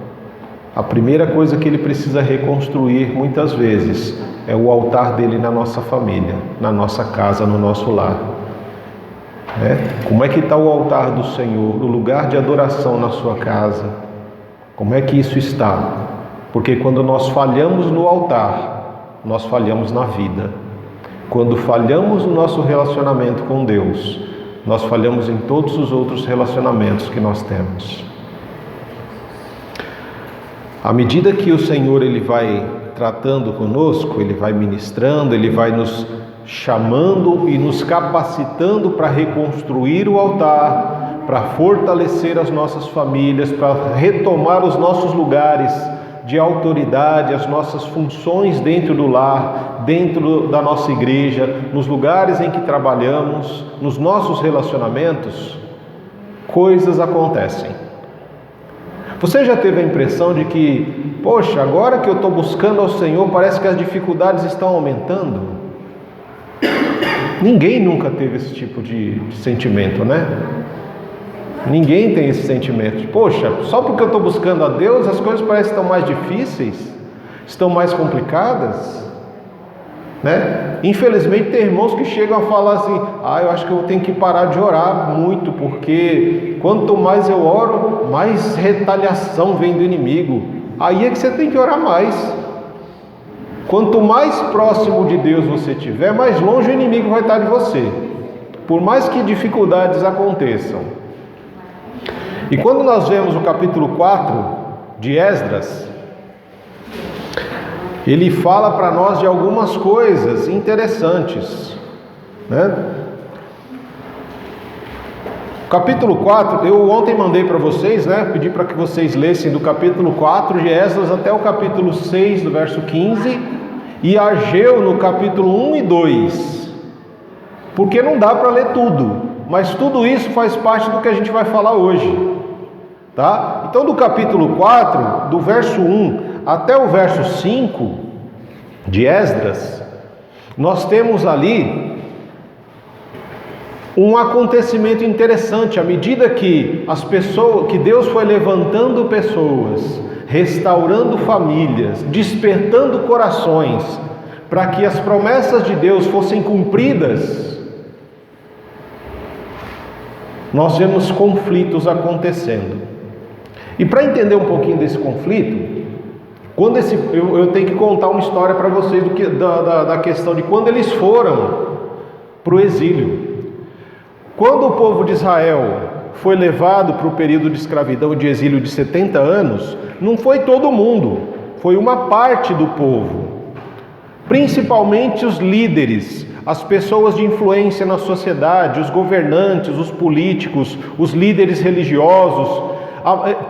a primeira coisa que Ele precisa reconstruir muitas vezes é o altar dele na nossa família, na nossa casa, no nosso lar. Como é que está o altar do Senhor, o lugar de adoração na sua casa? Como é que isso está? Porque quando nós falhamos no altar, nós falhamos na vida. Quando falhamos no nosso relacionamento com Deus, nós falhamos em todos os outros relacionamentos que nós temos. À medida que o Senhor Ele vai tratando conosco, Ele vai ministrando, Ele vai nos chamando e nos capacitando para reconstruir o altar, para fortalecer as nossas famílias, para retomar os nossos lugares de autoridade, as nossas funções dentro do lar, dentro da nossa igreja, nos lugares em que trabalhamos, nos nossos relacionamentos, coisas acontecem. Você já teve a impressão de que, poxa, agora que eu estou buscando ao Senhor, parece que as dificuldades estão aumentando? Ninguém nunca teve esse tipo de sentimento, né? Ninguém tem esse sentimento de, poxa, só porque eu estou buscando a Deus, as coisas parecem que estão mais difíceis, estão mais complicadas, né? Infelizmente tem irmãos que chegam a falar assim, eu acho que eu tenho que parar de orar muito, porque quanto mais eu oro, mais retaliação vem do inimigo. Aí é que você tem que orar mais. Quanto mais próximo de Deus você estiver, mais longe o inimigo vai estar de você, por mais que dificuldades aconteçam. E quando nós vemos o capítulo 4 de Esdras, ele fala para nós de algumas coisas interessantes, né? Capítulo 4, eu ontem mandei para vocês, né? Pedi para que vocês lessem do capítulo 4 de Esdras até o capítulo 6, do verso 15, e Ageu no capítulo 1 e 2, porque não dá para ler tudo, mas tudo isso faz parte do que a gente vai falar hoje, tá? Então do capítulo 4, do verso 1 até o verso 5 de Esdras, nós temos ali um acontecimento interessante. À medida que que Deus foi levantando pessoas, restaurando famílias, despertando corações, para que as promessas de Deus fossem cumpridas, nós vemos conflitos acontecendo. E para entender um pouquinho desse conflito, eu tenho que contar uma história para vocês da questão de quando eles foram para o exílio. Quando o povo de Israel foi levado para o período de escravidão e de exílio de 70 anos, não foi todo mundo, foi uma parte do povo, principalmente os líderes, as pessoas de influência na sociedade, os governantes, os políticos, os líderes religiosos,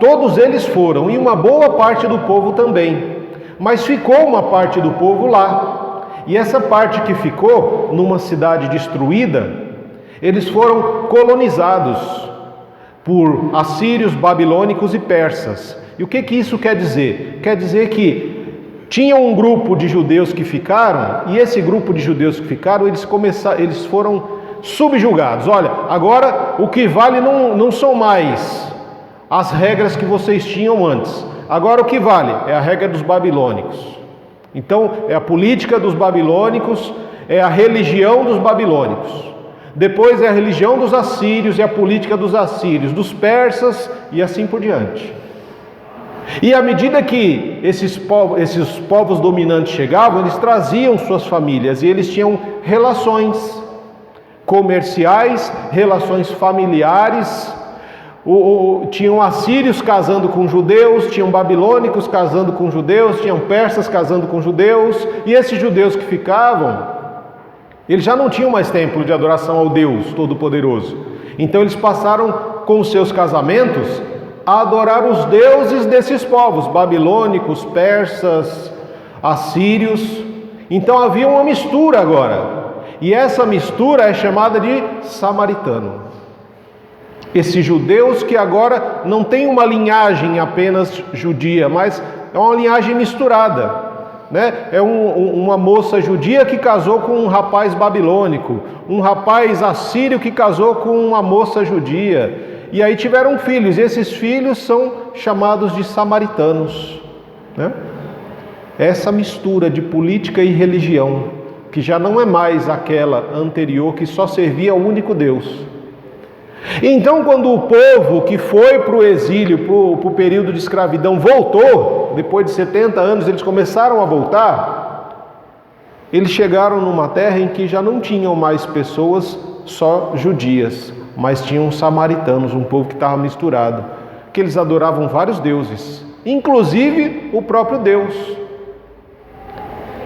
todos eles foram, e uma boa parte do povo também, mas ficou uma parte do povo lá, e essa parte que ficou numa cidade destruída, eles foram colonizados por assírios, babilônicos e persas. E o que isso quer dizer? Quer dizer que tinha um grupo de judeus que ficaram, e esse grupo de judeus que ficaram, eles foram subjugados. Olha, agora o que vale não são mais as regras que vocês tinham antes. Agora o que vale é a regra dos babilônicos. Então é a política dos babilônicos, é a religião dos babilônicos. Depois é a religião dos assírios e a política dos assírios, dos persas e assim por diante. E à medida que esses povos dominantes chegavam, eles traziam suas famílias e eles tinham relações comerciais, relações familiares. Tinham assírios casando com judeus, tinham babilônicos casando com judeus, tinham persas casando com judeus, e esses judeus que ficavam, eles já não tinham mais templo de adoração ao Deus Todo-Poderoso. Então eles passaram com os seus casamentos a adorar os deuses desses povos, babilônicos, persas, assírios. Então havia uma mistura agora. E essa mistura é chamada de samaritano. Esses judeus que agora não têm uma linhagem apenas judia, mas é uma linhagem misturada. É uma moça judia que casou com um rapaz babilônico, um rapaz assírio que casou com uma moça judia, e aí tiveram filhos, e esses filhos são chamados de samaritanos, né? Essa mistura de política e religião, que já não é mais aquela anterior que só servia ao único Deus. Então, quando o povo que foi para o exílio, para o período de escravidão, voltou, depois de 70 anos eles começaram a voltar, eles chegaram numa terra em que já não tinham mais pessoas só judias, mas tinham samaritanos, um povo que estava misturado, que eles adoravam vários deuses, inclusive o próprio Deus.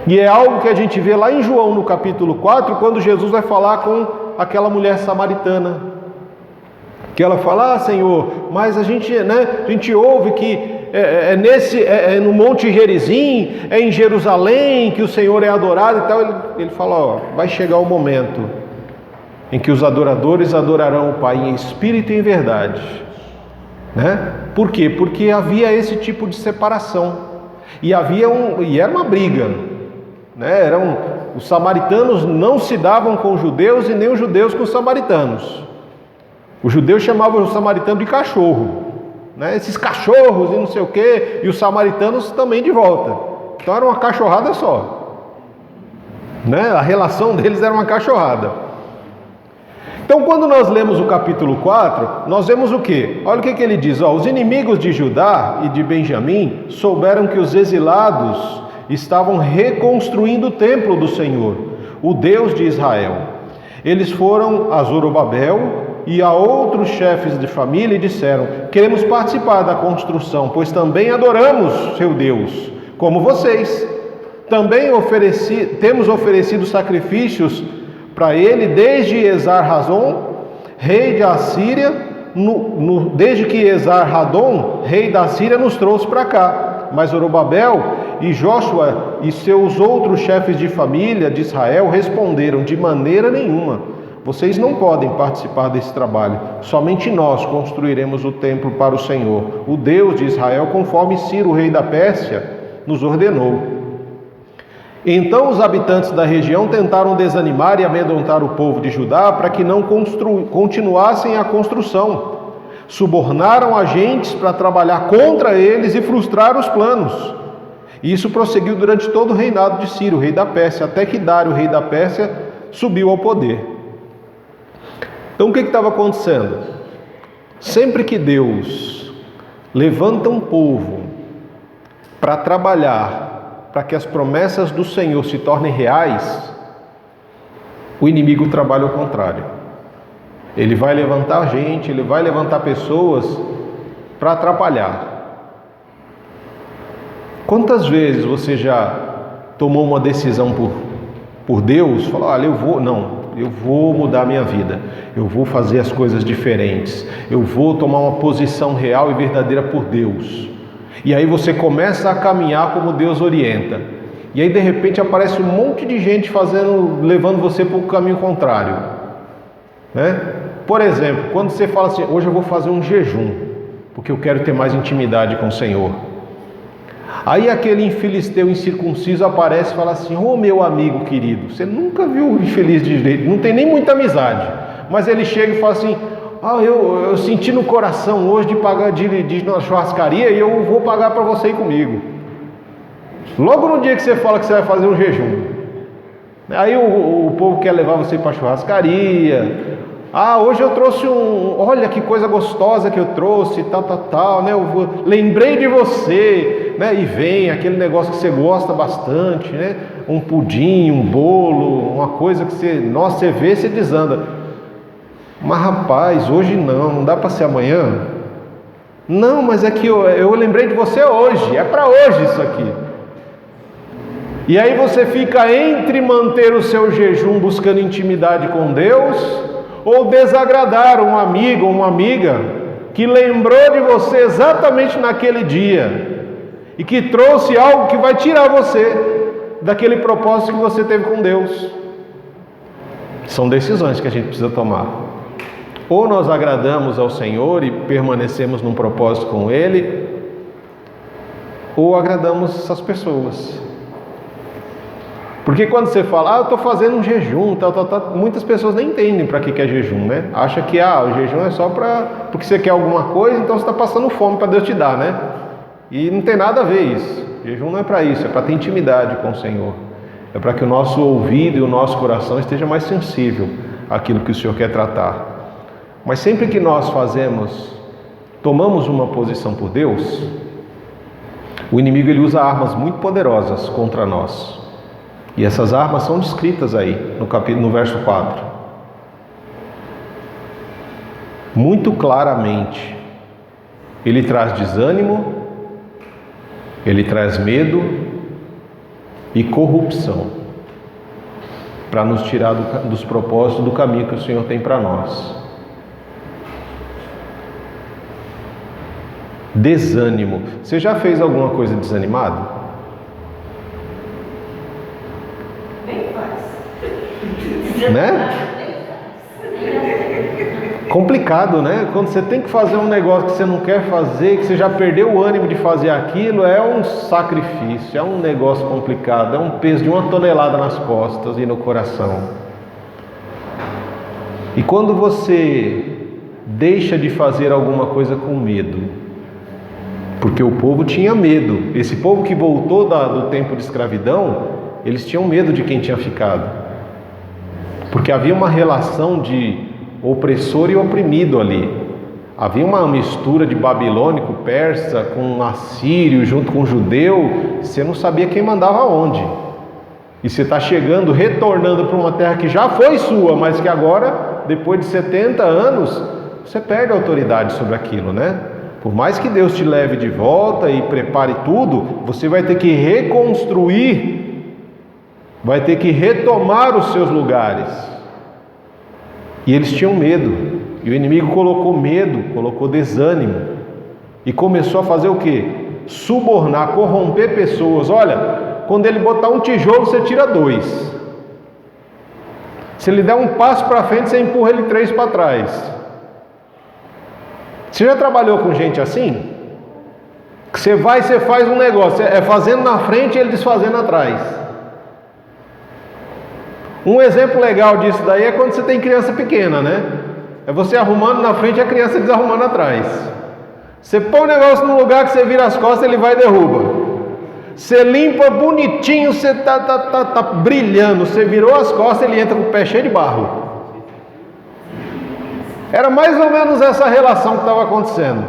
E é algo que a gente vê lá em João, no capítulo 4, quando Jesus vai falar com aquela mulher samaritana, que ela fala: Senhor, mas a gente ouve que no Monte Gerizim, é em Jerusalém que o Senhor é adorado e tal. Ele fala: vai chegar o momento em que os adoradores adorarão o Pai em espírito e em verdade, né? Por quê? Porque havia esse tipo de separação, e era uma briga, né? Os samaritanos não se davam com os judeus e nem os judeus com os samaritanos. Os judeus chamavam os samaritanos de cachorro, né? Esses cachorros e não sei o quê, e os samaritanos também de volta. Então era uma cachorrada só, né? A relação deles era uma cachorrada. Então, quando nós lemos o capítulo 4, nós vemos o quê? Olha o que ele diz: os inimigos de Judá e de Benjamim souberam que os exilados estavam reconstruindo o templo do Senhor, o Deus de Israel. Eles foram a Zorobabel e a outros chefes de família e disseram: queremos participar da construção, pois também adoramos seu Deus, como vocês. Também temos oferecido sacrifícios para ele desde Esar-Hazon, rei da Assíria, desde que Esar-Hadon, rei da Síria, nos trouxe para cá. Mas Zorobabel e Jóshua e seus outros chefes de família de Israel responderam: de maneira nenhuma, vocês não podem participar desse trabalho. Somente nós construiremos o templo para o Senhor, o Deus de Israel, conforme Ciro, rei da Pérsia, nos ordenou. Então os habitantes da região tentaram desanimar e amedrontar o povo de Judá para que não continuassem a construção. Subornaram agentes para trabalhar contra eles e frustrar os planos. E isso prosseguiu durante todo o reinado de Ciro, rei da Pérsia, até que Dário, rei da Pérsia, subiu ao poder. Então o que estava acontecendo? Sempre que Deus levanta um povo para trabalhar, para que as promessas do Senhor se tornem reais, o inimigo trabalha ao contrário. Ele vai levantar gente, ele vai levantar pessoas para atrapalhar. Quantas vezes você já tomou uma decisão por Deus, falou: olha, eu vou mudar a minha vida, eu vou fazer as coisas diferentes, eu vou tomar uma posição real e verdadeira por Deus. E aí você começa a caminhar como Deus orienta. E aí de repente aparece um monte de gente levando você para o caminho contrário, né? Por exemplo, quando você fala assim: hoje eu vou fazer um jejum, porque eu quero ter mais intimidade com o Senhor. Aí aquele infilisteu incircunciso aparece e fala assim: ô meu amigo querido, você nunca viu um infeliz de jeito, não tem nem muita amizade, mas ele chega e fala assim: eu senti no coração hoje de pagar de na churrascaria e eu vou pagar para você ir comigo. Logo no dia que você fala que você vai fazer um jejum, aí o povo quer levar você para a churrascaria. Hoje eu trouxe olha que coisa gostosa que eu trouxe, tal, né? Lembrei de você, né? E vem aquele negócio que você gosta bastante, né? Um pudim, um bolo, uma coisa que você vê, você desanda. Mas rapaz, hoje não dá para ser amanhã? Não, mas é que eu lembrei de você hoje, é para hoje isso aqui. E aí você fica entre manter o seu jejum buscando intimidade com Deus, ou desagradar um amigo ou uma amiga que lembrou de você exatamente naquele dia e que trouxe algo que vai tirar você daquele propósito que você teve com Deus. São decisões que a gente precisa tomar. Ou nós agradamos ao Senhor e permanecemos num propósito com Ele, ou agradamos essas pessoas. Porque quando você fala: eu estou fazendo um jejum, muitas pessoas nem entendem para que é jejum, né? Acha que o jejum é só porque você quer alguma coisa, então você está passando fome para Deus te dar, né? E não tem nada a ver isso. Jejum não é para isso, é para ter intimidade com o Senhor. É para que o nosso ouvido e o nosso coração esteja mais sensível àquilo que o Senhor quer tratar. Mas sempre que nós tomamos uma posição por Deus, o inimigo ele usa armas muito poderosas contra nós. E essas armas são descritas aí no verso 4. Muito claramente. Ele traz desânimo, ele traz medo e corrupção, para nos tirar dos propósitos do caminho que o Senhor tem para nós. Desânimo. Você já fez alguma coisa desanimado? Né? Complicado, né? Quando você tem que fazer um negócio que você não quer fazer, que você já perdeu o ânimo de fazer aquilo, é um sacrifício, é um negócio complicado, é um peso de 1 tonelada nas costas e no coração. E quando você deixa de fazer alguma coisa com medo, porque o povo tinha medo, esse povo que voltou do tempo de escravidão, eles tinham medo de quem tinha ficado. Porque havia uma relação de opressor e oprimido ali. Havia uma mistura de babilônico, persa, com assírio, junto com judeu. Você não sabia quem mandava onde. E você está retornando para uma terra que já foi sua, mas que agora, depois de 70 anos, você perde a autoridade sobre aquilo, né? Por mais que Deus te leve de volta e prepare tudo, você vai ter que reconstruir vai ter que retomar os seus lugares. E eles tinham medo, e o inimigo colocou medo, colocou desânimo, e começou a fazer o quê? Subornar, corromper pessoas. Olha, quando ele botar um tijolo, você tira 2. Se ele der um passo para frente, você empurra ele 3 para trás. Você já trabalhou com gente assim? Que você vai e você faz um negócio, é fazendo na frente e ele desfazendo atrás. Um exemplo legal disso daí é quando você tem criança pequena, né? É você arrumando na frente e a criança desarrumando atrás. Você põe o negócio no lugar que você vira as costas, ele vai e derruba. Você limpa bonitinho, você tá brilhando, você virou as costas, ele entra com o pé cheio de barro. Era mais ou menos essa relação que estava acontecendo.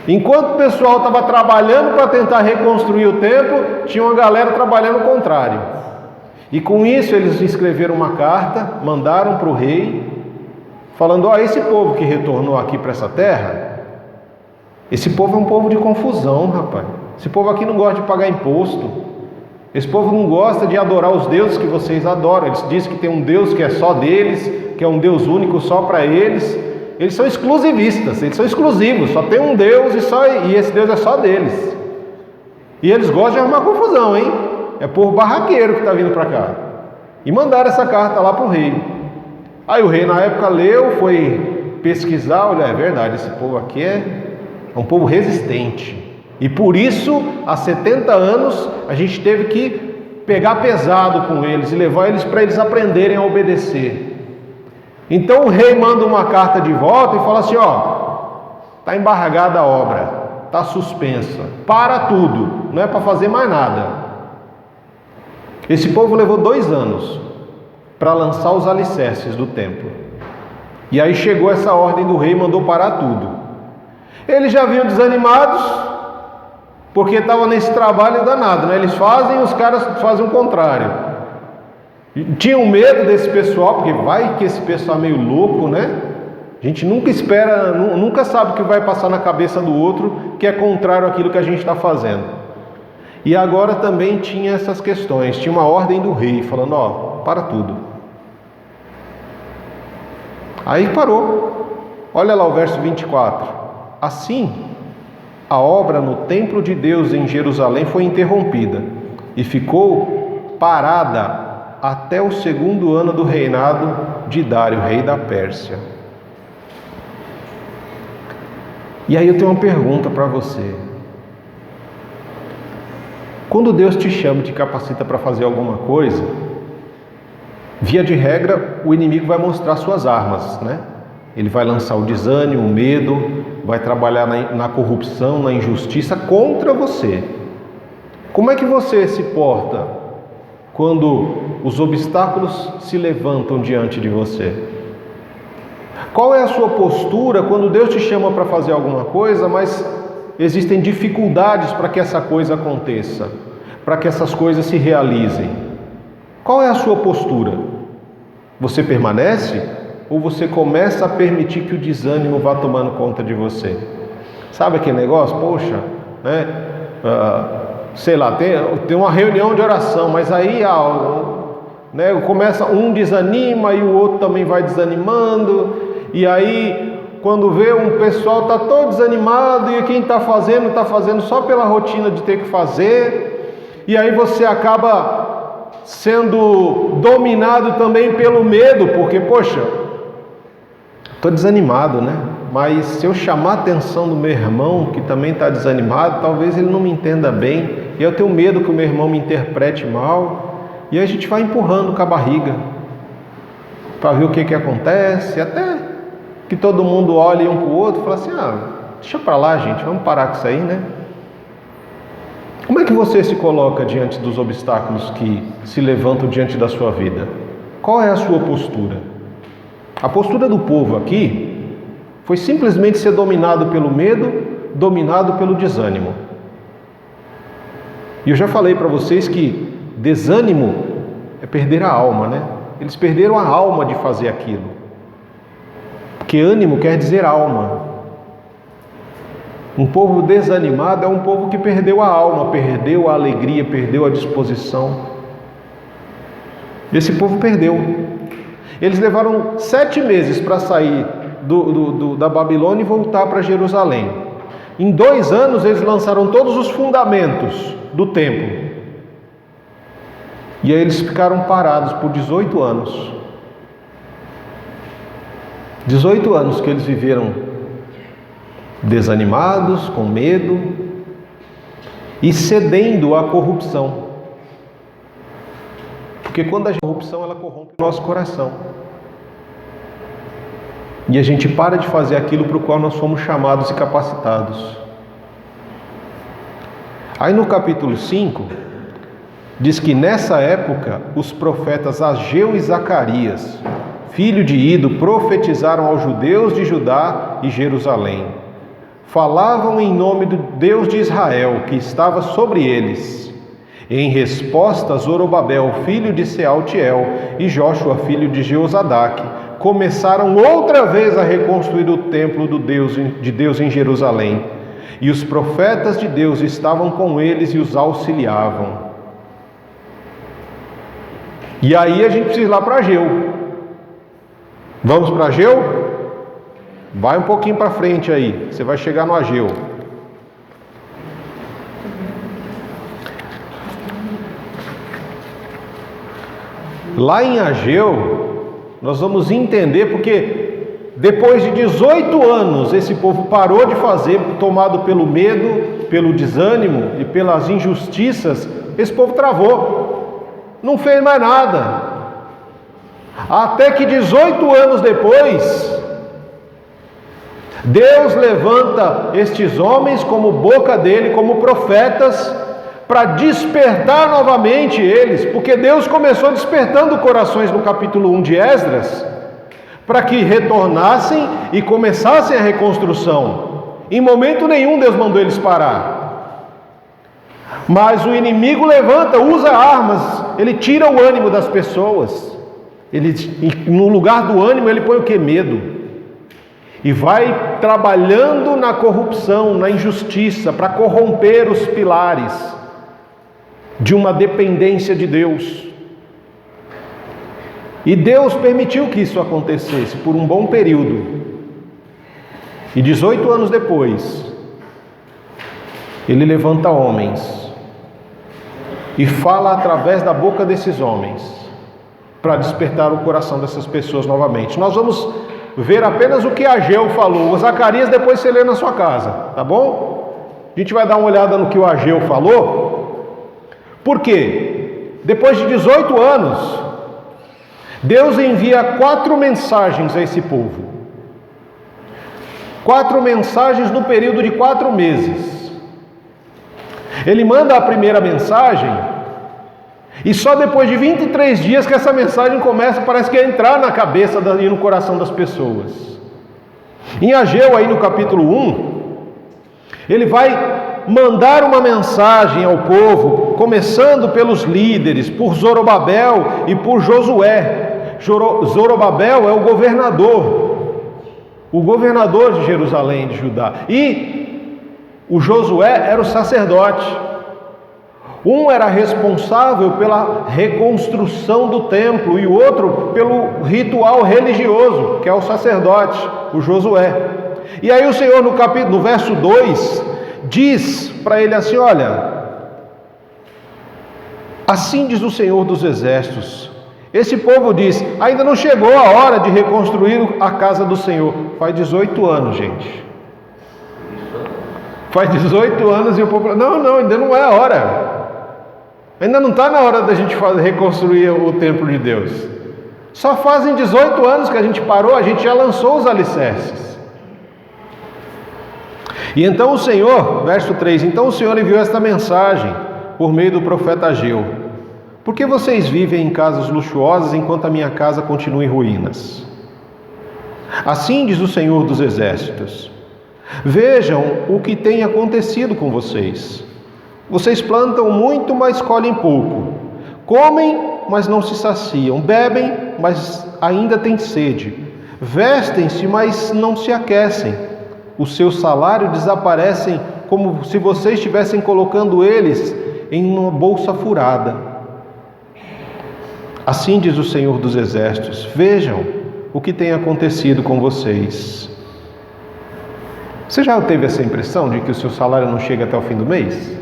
Enquanto o pessoal estava trabalhando para tentar reconstruir o templo, tinha uma galera trabalhando o contrário. E com isso eles escreveram uma carta, mandaram para o rei, falando: ó, esse povo que retornou aqui para essa terra, esse povo é um povo de confusão, rapaz. Esse povo aqui não gosta de pagar imposto. Esse povo não gosta de adorar os deuses que vocês adoram. Eles dizem que tem um Deus que é só deles, que é um Deus único só para eles. Eles são exclusivistas, eles são exclusivos. Só tem um Deus e esse Deus é só deles. E eles gostam de arrumar confusão, hein? É povo barraqueiro que está vindo para cá. E mandaram essa carta lá para o rei. Aí o rei na época leu, foi pesquisar, olha, é verdade, esse povo aqui é um povo resistente. E por isso, há 70 anos, a gente teve que pegar pesado com eles e levar eles para eles aprenderem a obedecer. Então o rei manda uma carta de volta e fala assim: ó, está embargada a obra, está suspensa, para tudo, não é para fazer mais nada. Esse povo levou 2 anos para lançar os alicerces do templo. E aí chegou essa ordem do rei e mandou parar tudo. Eles já vinham desanimados, porque estavam nesse trabalho danado, né? Eles fazem, os caras fazem o contrário. Tinham medo desse pessoal, porque vai que esse pessoal é meio louco, né? A gente nunca espera, nunca sabe o que vai passar na cabeça do outro, que é contrário àquilo que a gente está fazendo. E agora também tinha essas questões, tinha uma ordem do rei, falando: ó, para tudo. Aí parou. Olha lá o verso 24. Assim, a obra no templo de Deus em Jerusalém foi interrompida e ficou parada até o 2º ano do reinado de Dário, rei da Pérsia. E aí eu tenho uma pergunta para você. Quando Deus te chama, te capacita para fazer alguma coisa, via de regra, o inimigo vai mostrar suas armas, né? Ele vai lançar o desânimo, o medo, vai trabalhar na corrupção, na injustiça contra você. Como é que você se porta quando os obstáculos se levantam diante de você? Qual é a sua postura quando Deus te chama para fazer alguma coisa, mas existem dificuldades para que essa coisa aconteça, para que essas coisas se realizem? Qual é a sua postura? Você permanece ou você começa a permitir que o desânimo vá tomando conta de você? Sabe aquele negócio? Poxa, né? Sei lá, tem uma reunião de oração, mas aí né, começa, um desanima e o outro também vai desanimando, e aí quando vê, um pessoal está todo desanimado e quem está fazendo só pela rotina de ter que fazer, e aí você acaba sendo dominado também pelo medo, porque, poxa, estou desanimado, né? Mas se eu chamar a atenção do meu irmão, que também está desanimado, talvez ele não me entenda bem, e eu tenho medo que o meu irmão me interprete mal, e aí a gente vai empurrando com a barriga, para ver o que acontece, até que todo mundo olhe um para o outro e fala assim: deixa para lá, gente, vamos parar com isso aí, né? Como é que você se coloca diante dos obstáculos que se levantam diante da sua vida? Qual é a sua postura? A postura do povo aqui foi simplesmente ser dominado pelo medo, dominado pelo desânimo. E eu já falei para vocês que desânimo é perder a alma, né? Eles perderam a alma de fazer aquilo. Porque ânimo quer dizer alma. Um povo desanimado é um povo que perdeu a alma, perdeu a alegria, perdeu a disposição. Esse povo perdeu. Eles levaram 7 meses para sair da Babilônia e voltar para Jerusalém. Em 2 anos eles lançaram todos os fundamentos do templo. E aí eles ficaram parados por 18 anos. 18 anos que eles viveram desanimados, com medo e cedendo à corrupção. Porque quando a corrupção, ela corrompe o nosso coração. E a gente para de fazer aquilo para o qual nós fomos chamados e capacitados. Aí no capítulo 5, diz que nessa época os profetas Ageu e Zacarias, filho de Ido, profetizaram aos judeus de Judá e Jerusalém. Falavam em nome do Deus de Israel, que estava sobre eles. Em resposta, Zorobabel, filho de Sealtiel, e Jóshua, filho de Jeozadak, começaram outra vez a reconstruir o templo de Deus em Jerusalém. E os profetas de Deus estavam com eles e os auxiliavam. E aí a gente precisa ir lá para Ageu. Vamos para Ageu? Vai um pouquinho para frente aí, você vai chegar no Ageu. Lá em Ageu, nós vamos entender porque depois de 18 anos esse povo parou de fazer, tomado pelo medo, pelo desânimo e pelas injustiças, esse povo travou, não fez mais nada. Até que 18 anos depois, Deus levanta estes homens como boca dele, como profetas, para despertar novamente eles, porque Deus começou despertando corações no capítulo 1 de Esdras, para que retornassem e começassem a reconstrução. Em momento nenhum Deus mandou eles parar. Mas o inimigo levanta, usa armas, ele tira o ânimo das pessoas. Ele, no lugar do ânimo, ele põe o que? Medo. E vai trabalhando na corrupção, na injustiça, para corromper os pilares de uma dependência de Deus. E Deus permitiu que isso acontecesse por um bom período. E 18 anos depois, Ele levanta homens e fala através da boca desses homens para despertar o coração dessas pessoas novamente. Nós vamos ver apenas o que Ageu falou. O Zacarias depois você lê na sua casa, tá bom? A gente vai dar uma olhada no que o Ageu falou. Por quê? Depois de 18 anos, Deus envia 4 mensagens a esse povo. 4 mensagens no período de 4 meses. Ele manda a primeira mensagem e só depois de 23 dias que essa mensagem começa, parece que a entrar na cabeça e no coração das pessoas. Em Ageu, aí no capítulo 1, ele vai mandar uma mensagem ao povo, começando pelos líderes, por Zorobabel e por Josué. Zorobabel é o governador de Jerusalém, de Judá, e o Josué era o sacerdote. Um era responsável pela reconstrução do templo e o outro pelo ritual religioso, que é o sacerdote, o Josué. E aí o Senhor no verso 2 diz para ele assim: olha, assim diz o Senhor dos Exércitos. Esse povo diz: ainda não chegou a hora de reconstruir a casa do Senhor. Faz 18 anos, gente. Faz 18 anos e o povo fala: não, ainda não é a hora. Ainda não está na hora da gente reconstruir o templo de Deus. Só fazem 18 anos que a gente parou, a gente já lançou os alicerces. E então o Senhor, verso 3, então o Senhor enviou esta mensagem por meio do profeta Ageu: por que vocês vivem em casas luxuosas enquanto a minha casa continua em ruínas? Assim diz o Senhor dos Exércitos: vejam o que tem acontecido com vocês. Vocês plantam muito, mas colhem pouco. Comem, mas não se saciam. Bebem, mas ainda têm sede. Vestem-se, mas não se aquecem. O seu salário desaparecem como se vocês estivessem colocando eles em uma bolsa furada. Assim diz o Senhor dos Exércitos: vejam o que tem acontecido com vocês. Você já teve essa impressão de que o seu salário não chega até o fim do mês?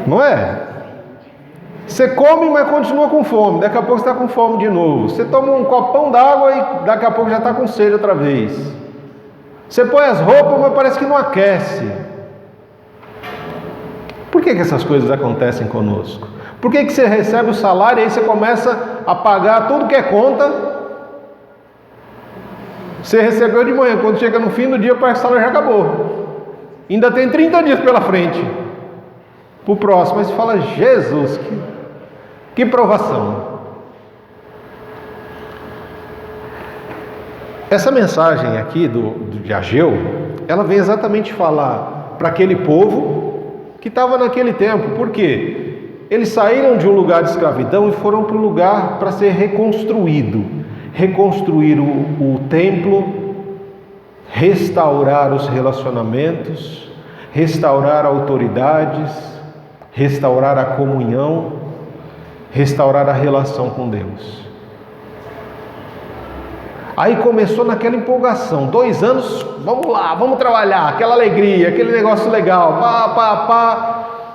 Não é? Você come, mas continua com fome. Daqui a pouco você está com fome de novo. Você toma um copão d'água e daqui a pouco já está com sede outra vez. Você põe as roupas, mas parece que não aquece. Por que essas coisas acontecem conosco? Por que você recebe o salário e aí você começa a pagar tudo que é conta? Você recebeu de manhã, quando chega no fim do dia parece que o salário já acabou. Ainda tem 30 dias pela frente para o próximo. Mas você fala: Jesus, que provação. Essa mensagem aqui de Ageu, ela vem exatamente falar para aquele povo que estava naquele tempo. Por quê? Eles saíram de um lugar de escravidão e foram para um lugar para ser reconstruído. Reconstruir o templo, restaurar os relacionamentos, restaurar autoridades, restaurar a comunhão, restaurar a relação com Deus. Aí começou naquela empolgação, 2 anos, vamos lá, vamos trabalhar, aquela alegria, aquele negócio legal,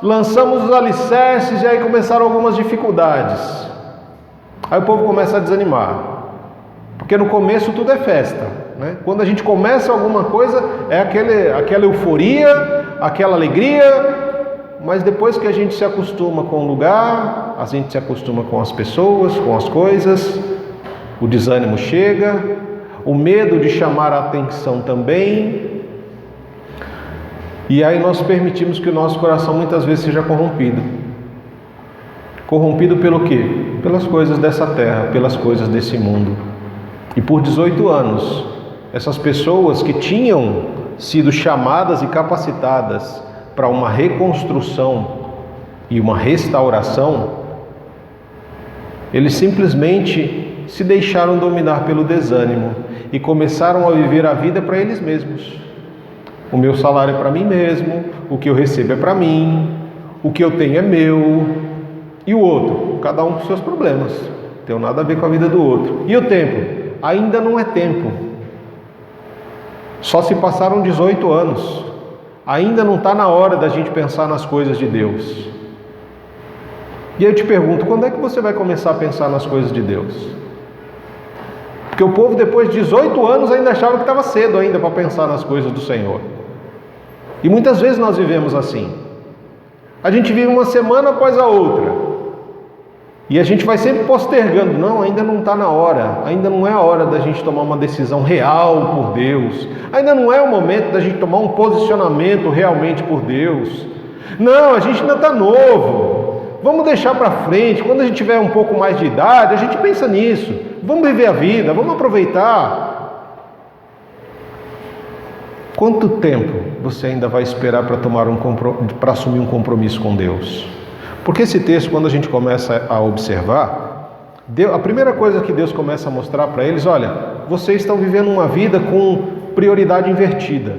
lançamos os alicerces e aí começaram algumas dificuldades. Aí o povo começa a desanimar, porque no começo tudo é festa, né? Quando a gente começa alguma coisa, é aquela euforia, aquela alegria, mas depois que a gente se acostuma com o lugar, a gente se acostuma com as pessoas, com as coisas, o desânimo chega, o medo de chamar a atenção também, e aí nós permitimos que o nosso coração muitas vezes seja corrompido. Corrompido pelo quê? Pelas coisas dessa terra, pelas coisas desse mundo. E por 18 anos, essas pessoas que tinham sido chamadas e capacitadas para uma reconstrução e uma restauração, eles simplesmente se deixaram dominar pelo desânimo e começaram a viver a vida para eles mesmos. O meu salário é para mim mesmo, o que eu recebo é para mim, o que eu tenho é meu, e o outro, cada um com seus problemas, não tem nada a ver com a vida do outro. E o tempo? Ainda não é tempo. Só se passaram 18 anos. Ainda não está na hora da gente pensar nas coisas de Deus. E aí eu te pergunto, quando é que você vai começar a pensar nas coisas de Deus? Porque o povo depois de 18 anos ainda achava que estava cedo ainda para pensar nas coisas do Senhor. E muitas vezes nós vivemos assim. A gente vive uma semana após a outra. E a gente vai sempre postergando. Não, ainda não está na hora. Ainda não é a hora da gente tomar uma decisão real por Deus. Ainda não é o momento da gente tomar um posicionamento realmente por Deus. Não, a gente ainda está novo. Vamos deixar para frente. Quando a gente tiver um pouco mais de idade, a gente pensa nisso. Vamos viver a vida, vamos aproveitar. Quanto tempo você ainda vai esperar para assumir um compromisso com Deus? Porque esse texto, quando a gente começa a observar, a primeira coisa que Deus começa a mostrar para eles: olha, vocês estão vivendo uma vida com prioridade invertida.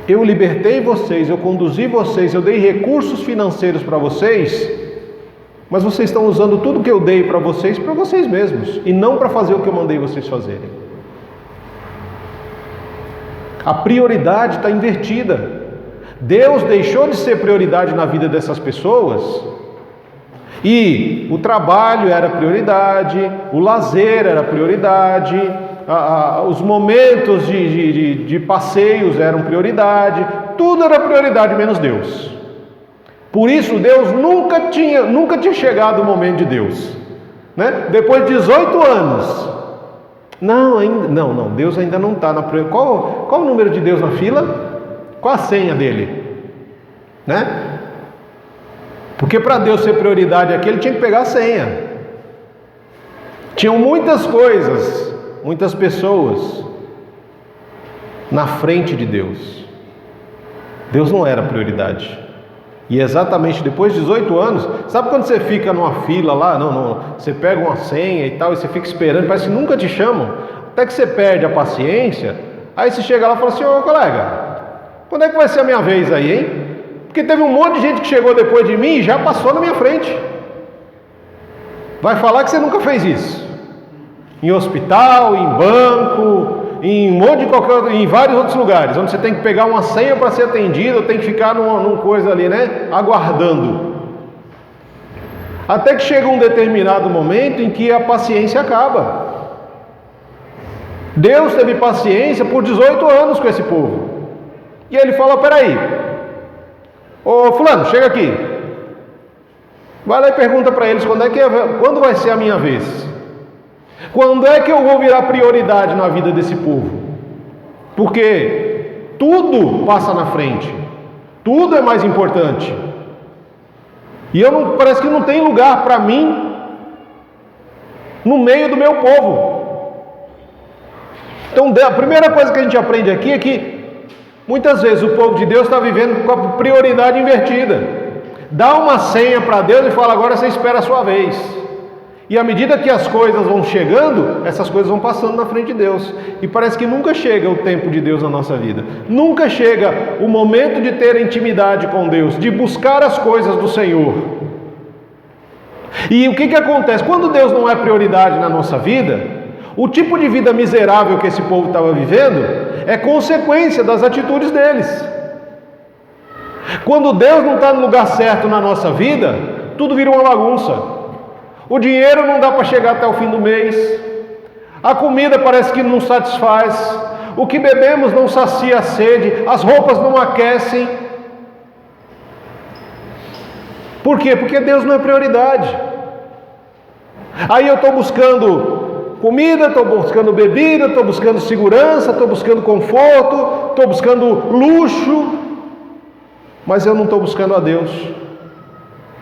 Eu libertei vocês, eu conduzi vocês, eu dei recursos financeiros para vocês, mas vocês estão usando tudo que eu dei para vocês mesmos, e não para fazer o que eu mandei vocês fazerem. A prioridade está invertida. Deus deixou de ser prioridade na vida dessas pessoas, e o trabalho era prioridade, o lazer era prioridade, os momentos de passeios eram prioridade, tudo era prioridade menos Deus. Por isso Deus nunca tinha chegado o momento de Deus, né? Depois de 18 anos, não, Deus ainda não está na prioridade. Qual o número de Deus na fila? Qual a senha dele? Né? Porque para Deus ser prioridade aqui, ele tinha que pegar a senha. Tinham muitas coisas, muitas pessoas na frente de Deus. Deus não era prioridade. E exatamente depois de 18 anos, sabe quando você fica numa fila lá, você pega uma senha e tal, e você fica esperando, parece que nunca te chamam, até que você perde a paciência, aí você chega lá e fala assim: ô colega, Quando é que vai ser a minha vez aí, hein? Porque teve um monte de gente que chegou depois de mim e já passou na minha frente. Vai falar que você nunca fez isso. Em hospital, em banco, em um monte de em vários outros lugares, onde você tem que pegar uma senha para ser atendido, ou tem que ficar numa coisa ali, né? Aguardando. Até que chega um determinado momento em que a paciência acaba. Deus teve paciência por 18 anos com esse povo. E ele fala: peraí, ô fulano, chega aqui. Vai lá e pergunta para eles quando vai ser a minha vez. Quando é que eu vou virar prioridade na vida desse povo? Porque tudo passa na frente. Tudo é mais importante. E parece que não tem lugar para mim no meio do meu povo. Então, a primeira coisa que a gente aprende aqui é que muitas vezes o povo de Deus está vivendo com a prioridade invertida. Dá uma senha para Deus e fala: agora você espera a sua vez. E à medida que as coisas vão chegando, essas coisas vão passando na frente de Deus. E parece que nunca chega o tempo de Deus na nossa vida. Nunca chega o momento de ter intimidade com Deus, de buscar as coisas do Senhor. E o que acontece? Quando Deus não é prioridade na nossa vida, o tipo de vida miserável que esse povo estava vivendo é consequência das atitudes deles. Quando Deus não está no lugar certo na nossa vida, tudo vira uma bagunça. O dinheiro não dá para chegar até o fim do mês. A comida parece que não satisfaz. O que bebemos não sacia a sede. As roupas não aquecem. Por quê? Porque Deus não é prioridade. Aí eu estou buscando comida, estou buscando bebida, estou buscando segurança, estou buscando conforto, estou buscando luxo, mas eu não estou buscando a Deus.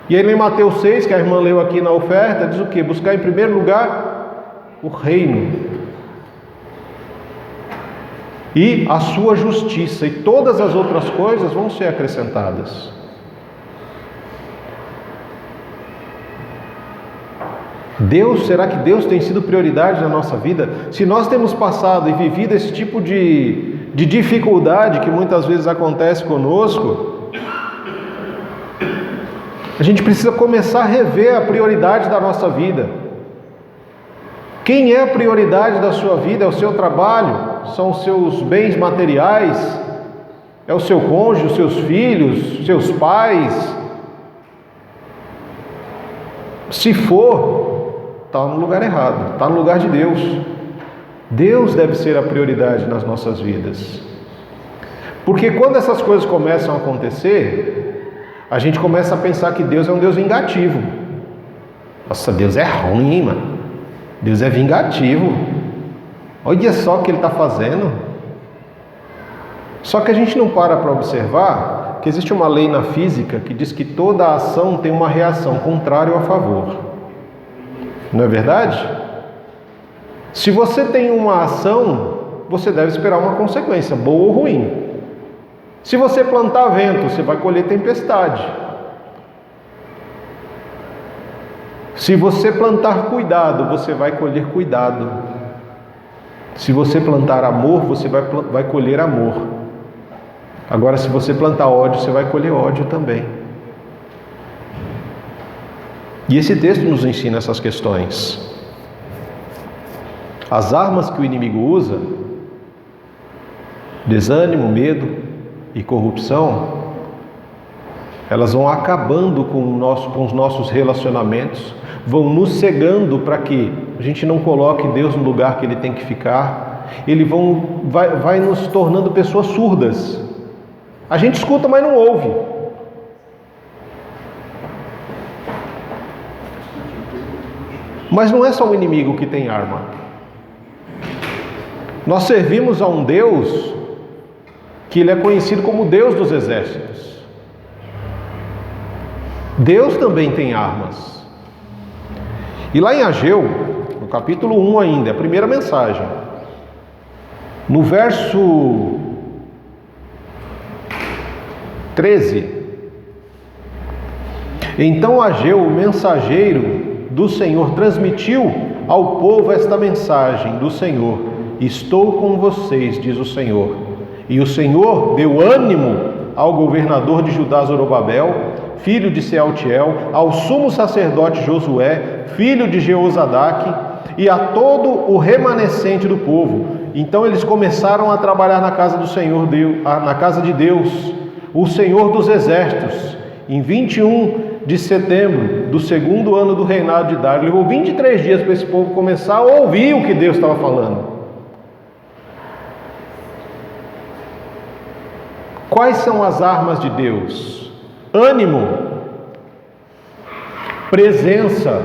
E aí em Mateus 6, que a irmã leu aqui na oferta, diz o quê? Buscar em primeiro lugar o reino e a sua justiça, e todas as outras coisas vão ser acrescentadas. Será que Deus tem sido prioridade na nossa vida? Se nós temos passado e vivido esse tipo de dificuldade que muitas vezes acontece conosco, a gente precisa começar a rever a prioridade da nossa vida. Quem é a prioridade da sua vida? É o seu trabalho? São os seus bens materiais? É o seu cônjuge, os seus filhos, seus pais? Se for, está no lugar errado, está no lugar de Deus. Deus deve ser a prioridade nas nossas vidas. Porque quando essas coisas começam a acontecer, a gente começa a pensar que Deus é um Deus vingativo. Nossa, Deus é ruim, hein, mano? Deus é vingativo. Olha só o que Ele está fazendo. Só que a gente não para observar que existe uma lei na física que diz que toda ação tem uma reação contrária ou a favor. Não é verdade? Se você tem uma ação, você deve esperar uma consequência, boa ou ruim. Se você plantar vento, você vai colher tempestade. Se você plantar cuidado, você vai colher cuidado. Se você plantar amor, você vai colher amor. Agora, se você plantar ódio, você vai colher ódio também. E esse texto nos ensina essas questões. As armas que o inimigo usa, desânimo, medo e corrupção, elas vão acabando com os nossos relacionamentos, vão nos cegando para que a gente não coloque Deus no lugar que Ele tem que ficar. Ele vai nos tornando pessoas surdas. A gente escuta, mas não ouve. Mas não é só o inimigo que tem arma. Nós servimos a um Deus que Ele é conhecido como Deus dos exércitos. Deus também tem armas. E lá em Ageu, no capítulo 1 ainda, é a primeira mensagem, no verso 13, então Ageu, o mensageiro do Senhor, transmitiu ao povo esta mensagem do Senhor: estou com vocês, diz o Senhor, E o Senhor deu ânimo ao governador de Judá, Zorobabel, filho de Sealtiel, ao sumo sacerdote Josué, filho de Jeozadaque, e a todo o remanescente do povo. Então eles começaram a trabalhar na casa do Senhor, na casa de Deus, o Senhor dos Exércitos, em 21 de setembro do segundo ano do reinado de Dário. Levou 23 dias para esse povo começar a ouvir o que Deus estava falando. Quais são as armas de Deus? Ânimo, presença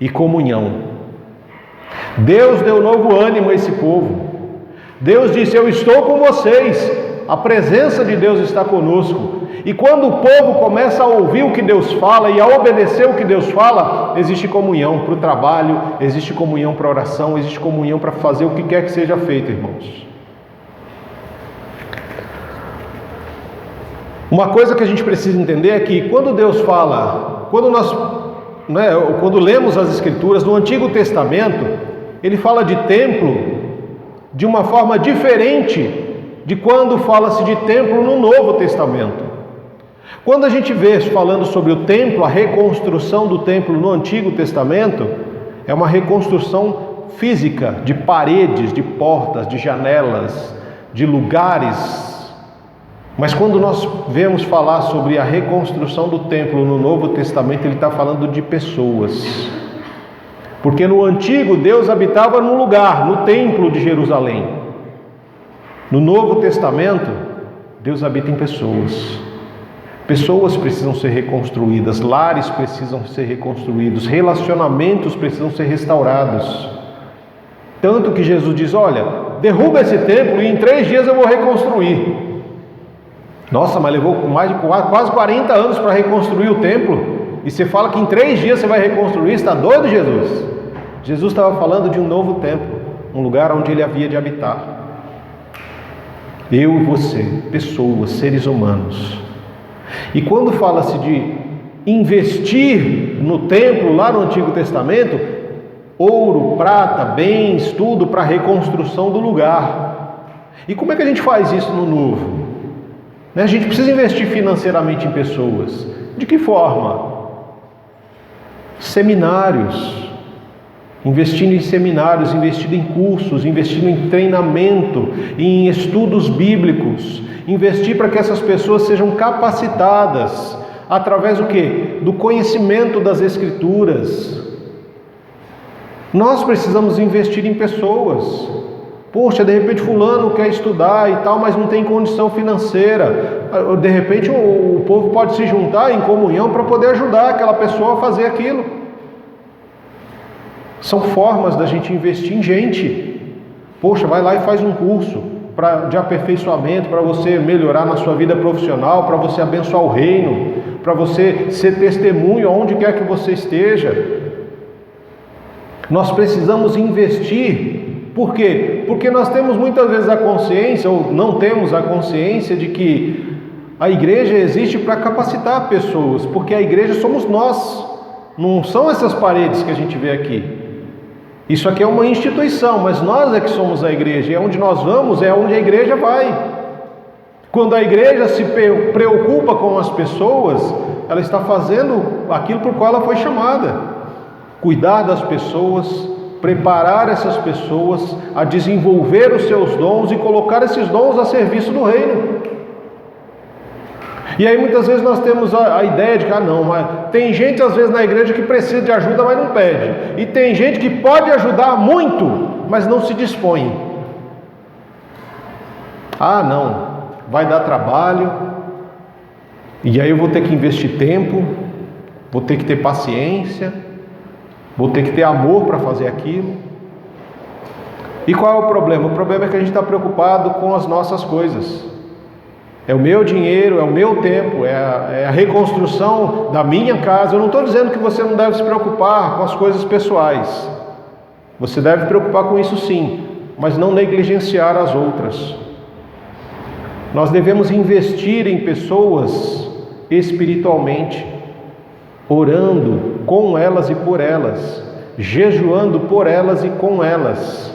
e comunhão. Deus deu novo ânimo a esse povo. Deus disse: eu estou com vocês. A presença de Deus está conosco. E quando o povo começa a ouvir o que Deus fala e a obedecer o que Deus fala, existe comunhão para o trabalho, existe comunhão para a oração, existe comunhão para fazer o que quer que seja feito, irmãos. Uma coisa que a gente precisa entender é que quando Deus fala, quando lemos as Escrituras no Antigo Testamento, Ele fala de templo de uma forma diferente de quando fala-se de templo no Novo Testamento. Quando a gente vê falando sobre o templo, a reconstrução do templo no Antigo Testamento, é uma reconstrução física, de paredes, de portas, de janelas, de lugares. Mas quando nós vemos falar sobre a reconstrução do templo no Novo Testamento, ele está falando de pessoas. Porque no Antigo, Deus habitava num lugar, no templo de Jerusalém. No Novo Testamento, Deus habita em pessoas. Pessoas precisam ser reconstruídas, lares precisam ser reconstruídos, relacionamentos precisam ser restaurados. Tanto que Jesus diz: olha, derruba esse templo e em 3 dias eu vou reconstruir. Nossa, mas levou mais de quase 40 anos para reconstruir o templo. E você fala que em 3 dias você vai reconstruir? Está doido, Jesus? Jesus estava falando de um novo templo, um lugar onde Ele havia de habitar. Eu e você, pessoas, seres humanos. E quando fala-se de investir no templo lá no Antigo Testamento, ouro, prata, bens, tudo para a reconstrução do lugar. E como é que a gente faz isso no Novo? A gente precisa investir financeiramente em pessoas. De que forma? Seminários. Investindo em seminários, investindo em cursos, investindo em treinamento, em estudos bíblicos. Investir para que essas pessoas sejam capacitadas através do quê? Do conhecimento das Escrituras. Nós precisamos investir em pessoas. Poxa, de repente fulano quer estudar e tal, mas não tem condição financeira. De repente o povo pode se juntar em comunhão para poder ajudar aquela pessoa a fazer aquilo. São formas da gente investir em gente. Poxa, vai lá e faz um curso de aperfeiçoamento para você melhorar na sua vida profissional, para você abençoar o reino, para você ser testemunho aonde quer que você esteja. Nós precisamos investir. Por quê? Porque nós temos muitas vezes a consciência, ou não temos a consciência de que a igreja existe para capacitar pessoas, porque a igreja somos nós, não são essas paredes que a gente vê aqui. Isso aqui é uma instituição, mas nós é que somos a igreja, e onde nós vamos é onde a igreja vai. Quando a igreja se preocupa com as pessoas, ela está fazendo aquilo por qual ela foi chamada: cuidar das pessoas, preparar essas pessoas a desenvolver os seus dons e colocar esses dons a serviço do reino. E aí muitas vezes nós temos a ideia de que mas tem gente às vezes na igreja que precisa de ajuda, mas não pede. E tem gente que pode ajudar muito, mas não se dispõe. Não, vai dar trabalho, e aí eu vou ter que investir tempo, vou ter que ter paciência, vou ter que ter amor para fazer aquilo. E qual é o problema? O problema é que a gente está preocupado com as nossas coisas. É o meu dinheiro, é o meu tempo, é a reconstrução da minha casa. Eu não estou dizendo que você não deve se preocupar com as coisas pessoais. Você deve se preocupar com isso sim, mas não negligenciar as outras. Nós devemos investir em pessoas espiritualmente, orando com elas e por elas, jejuando por elas e com elas.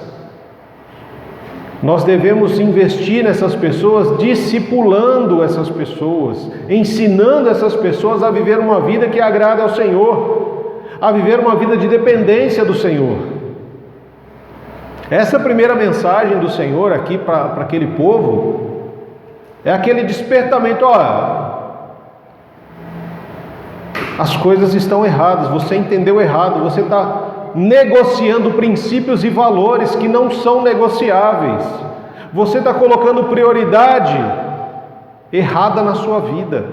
Nós devemos investir nessas pessoas, discipulando essas pessoas, ensinando essas pessoas a viver uma vida que agrada ao Senhor, a viver uma vida de dependência do Senhor. Essa primeira mensagem do Senhor aqui para aquele povo é aquele despertamento: olha, as coisas estão erradas, você entendeu errado, você está negociando princípios e valores que não são negociáveis, você está colocando prioridade errada na sua vida,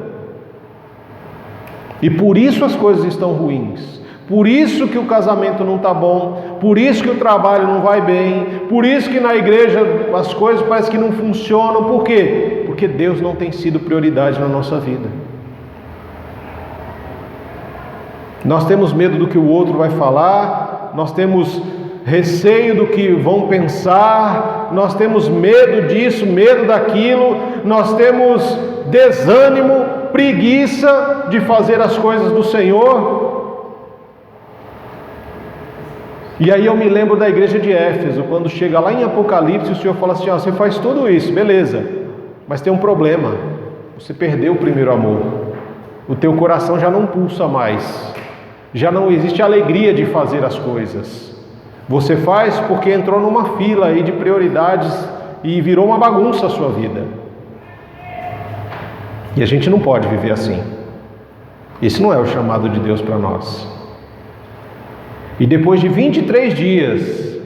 e por isso as coisas estão ruins, por isso que o casamento não está bom, por isso que o trabalho não vai bem, por isso que na igreja as coisas parecem que não funcionam. Por quê? Porque Deus não tem sido prioridade na nossa vida. Nós temos medo do que o outro vai falar, nós temos receio do que vão pensar, nós temos medo disso, medo daquilo, nós temos desânimo, preguiça de fazer as coisas do Senhor. E aí eu me lembro da igreja de Éfeso, quando chega lá em Apocalipse, o Senhor fala assim: ó, você faz tudo isso, beleza, mas tem um problema, você perdeu o primeiro amor, o teu coração já não pulsa mais, já não existe alegria de fazer as coisas. Você faz porque entrou numa fila aí de prioridades e virou uma bagunça a sua vida. E a gente não pode viver assim. Esse não é o chamado de Deus para nós. E depois de 23 dias,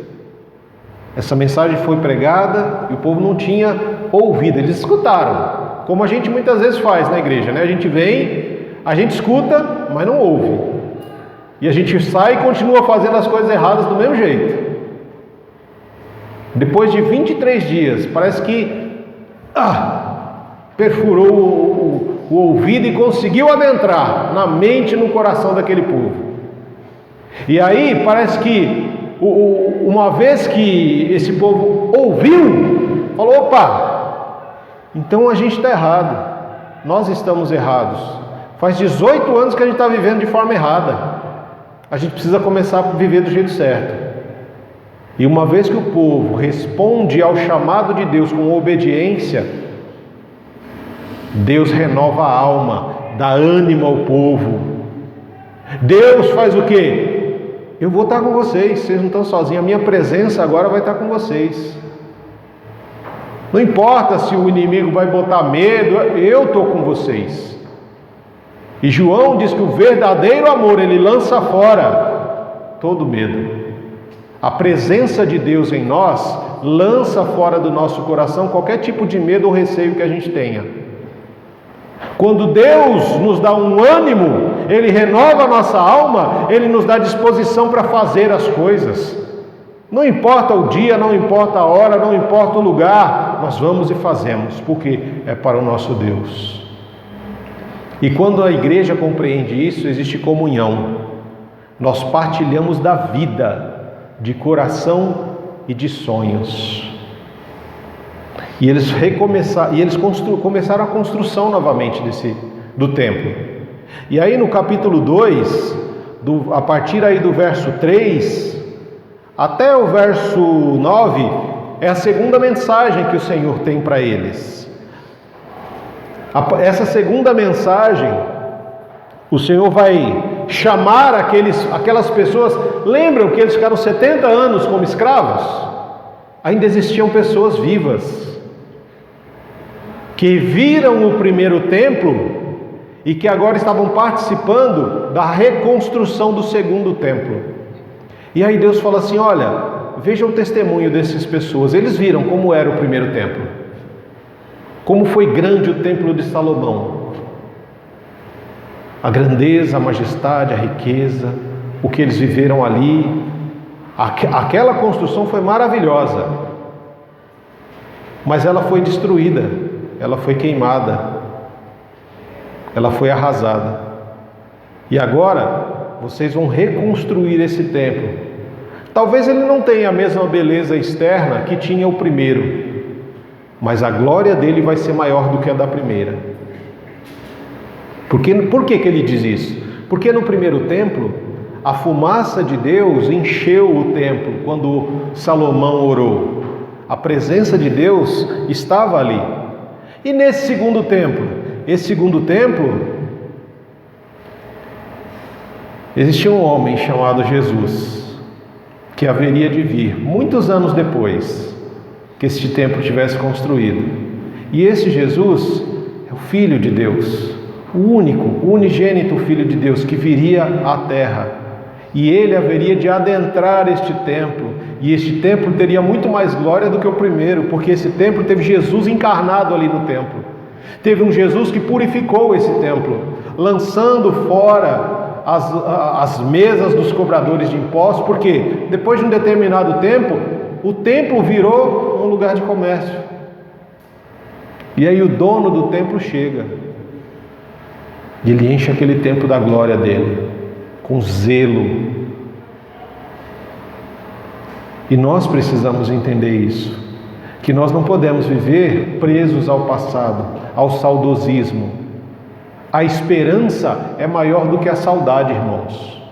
essa mensagem foi pregada e o povo não tinha ouvido. Eles escutaram, como a gente muitas vezes faz na igreja, né? A gente vem, a gente escuta, mas não ouve. E a gente sai e continua fazendo as coisas erradas do mesmo jeito. Depois de 23 dias, parece que perfurou o ouvido e conseguiu adentrar na mente e no coração daquele povo. E aí parece que uma vez que esse povo ouviu, falou: opa, então a gente está errado, nós estamos errados, faz 18 anos que a gente está vivendo de forma errada, a gente precisa começar a viver do jeito certo. E uma vez que o povo responde ao chamado de Deus com obediência, Deus renova a alma, dá ânimo ao povo. Deus faz o quê? Eu vou estar com vocês, vocês não estão sozinhos, a minha presença agora vai estar com vocês. Não importa se o inimigo vai botar medo, eu estou com vocês. E João diz que o verdadeiro amor, ele lança fora todo medo. A presença de Deus em nós lança fora do nosso coração qualquer tipo de medo ou receio que a gente tenha. Quando Deus nos dá um ânimo, Ele renova a nossa alma, Ele nos dá disposição para fazer as coisas. Não importa o dia, não importa a hora, não importa o lugar, nós vamos e fazemos, porque é para o nosso Deus. E quando a igreja compreende isso, existe comunhão. Nós partilhamos da vida, de coração e de sonhos. E eles começaram a construção novamente do templo. E aí no capítulo 2, a partir aí do verso 3 até o verso 9, é a segunda mensagem que o Senhor tem para eles. Essa segunda mensagem, o Senhor vai chamar aquelas pessoas. Lembram que eles ficaram 70 anos como escravos? Ainda existiam pessoas vivas que viram o primeiro templo e que agora estavam participando da reconstrução do segundo templo. E aí Deus fala assim: olha, veja o testemunho dessas pessoas. Eles viram como era o primeiro templo, como foi grande o templo de Salomão, a grandeza, a majestade, a riqueza, o que eles viveram ali. Aquela construção foi maravilhosa, mas ela foi destruída, ela foi queimada, ela foi arrasada. E agora vocês vão reconstruir esse templo. Talvez ele não tenha a mesma beleza externa que tinha o primeiro, mas a glória dele vai ser maior do que a da primeira. Por que ele diz isso? Porque no primeiro templo, a fumaça de Deus encheu o templo quando Salomão orou. A presença de Deus estava ali. E nesse segundo templo? Esse segundo templo, existia um homem chamado Jesus, que haveria de vir muitos anos depois que este templo tivesse construído. E esse Jesus é o Filho de Deus, o único, o unigênito Filho de Deus que viria à terra. E ele haveria de adentrar este templo. E este templo teria muito mais glória do que o primeiro, porque esse templo teve Jesus encarnado ali no templo. Teve um Jesus que purificou esse templo, lançando fora as mesas dos cobradores de impostos, porque depois de um determinado tempo, o templo virou um lugar de comércio. E aí o dono do templo chega, e ele enche aquele templo da glória dele, com zelo. E nós precisamos entender isso, que nós não podemos viver presos ao passado, ao saudosismo. A esperança é maior do que a saudade, irmãos.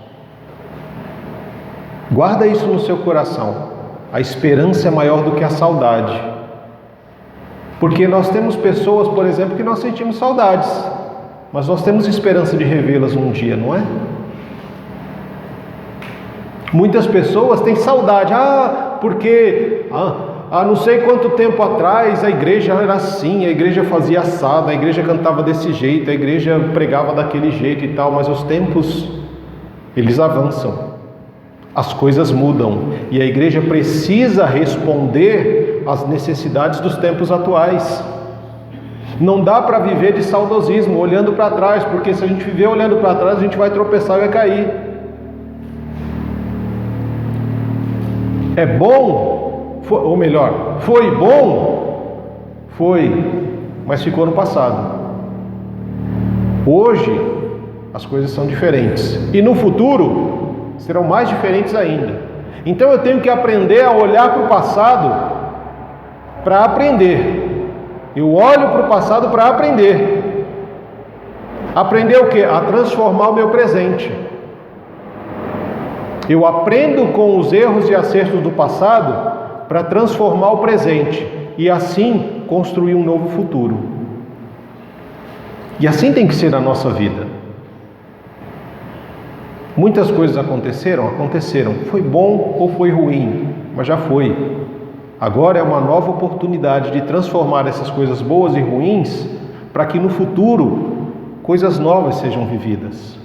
Guarda isso no seu coração. A esperança é maior do que a saudade. Porque nós temos pessoas, por exemplo, que nós sentimos saudades, mas nós temos esperança de revê-las um dia, não é? Muitas pessoas têm saudade, porque há não sei quanto tempo atrás a igreja era assim, a igreja fazia assado, a igreja cantava desse jeito, a igreja pregava daquele jeito e tal, mas os tempos, eles avançam, as coisas mudam, e a igreja precisa responder às necessidades dos tempos atuais. Não dá para viver de saudosismo, olhando para trás, porque se a gente viver olhando para trás, a gente vai tropeçar e vai cair. É bom, ou melhor, foi bom? Foi, mas ficou no passado. Hoje, as coisas são diferentes. E no futuro, serão mais diferentes ainda. Então eu tenho que aprender a olhar para o passado para aprender. Eu olho para o passado para aprender. Aprender o quê? A transformar o meu presente. Eu aprendo com os erros e acertos do passado para transformar o presente e assim construir um novo futuro. E assim tem que ser a nossa vida. Muitas coisas aconteceram. Foi bom ou foi ruim, mas já foi. Agora é uma nova oportunidade de transformar essas coisas boas e ruins para que no futuro coisas novas sejam vividas.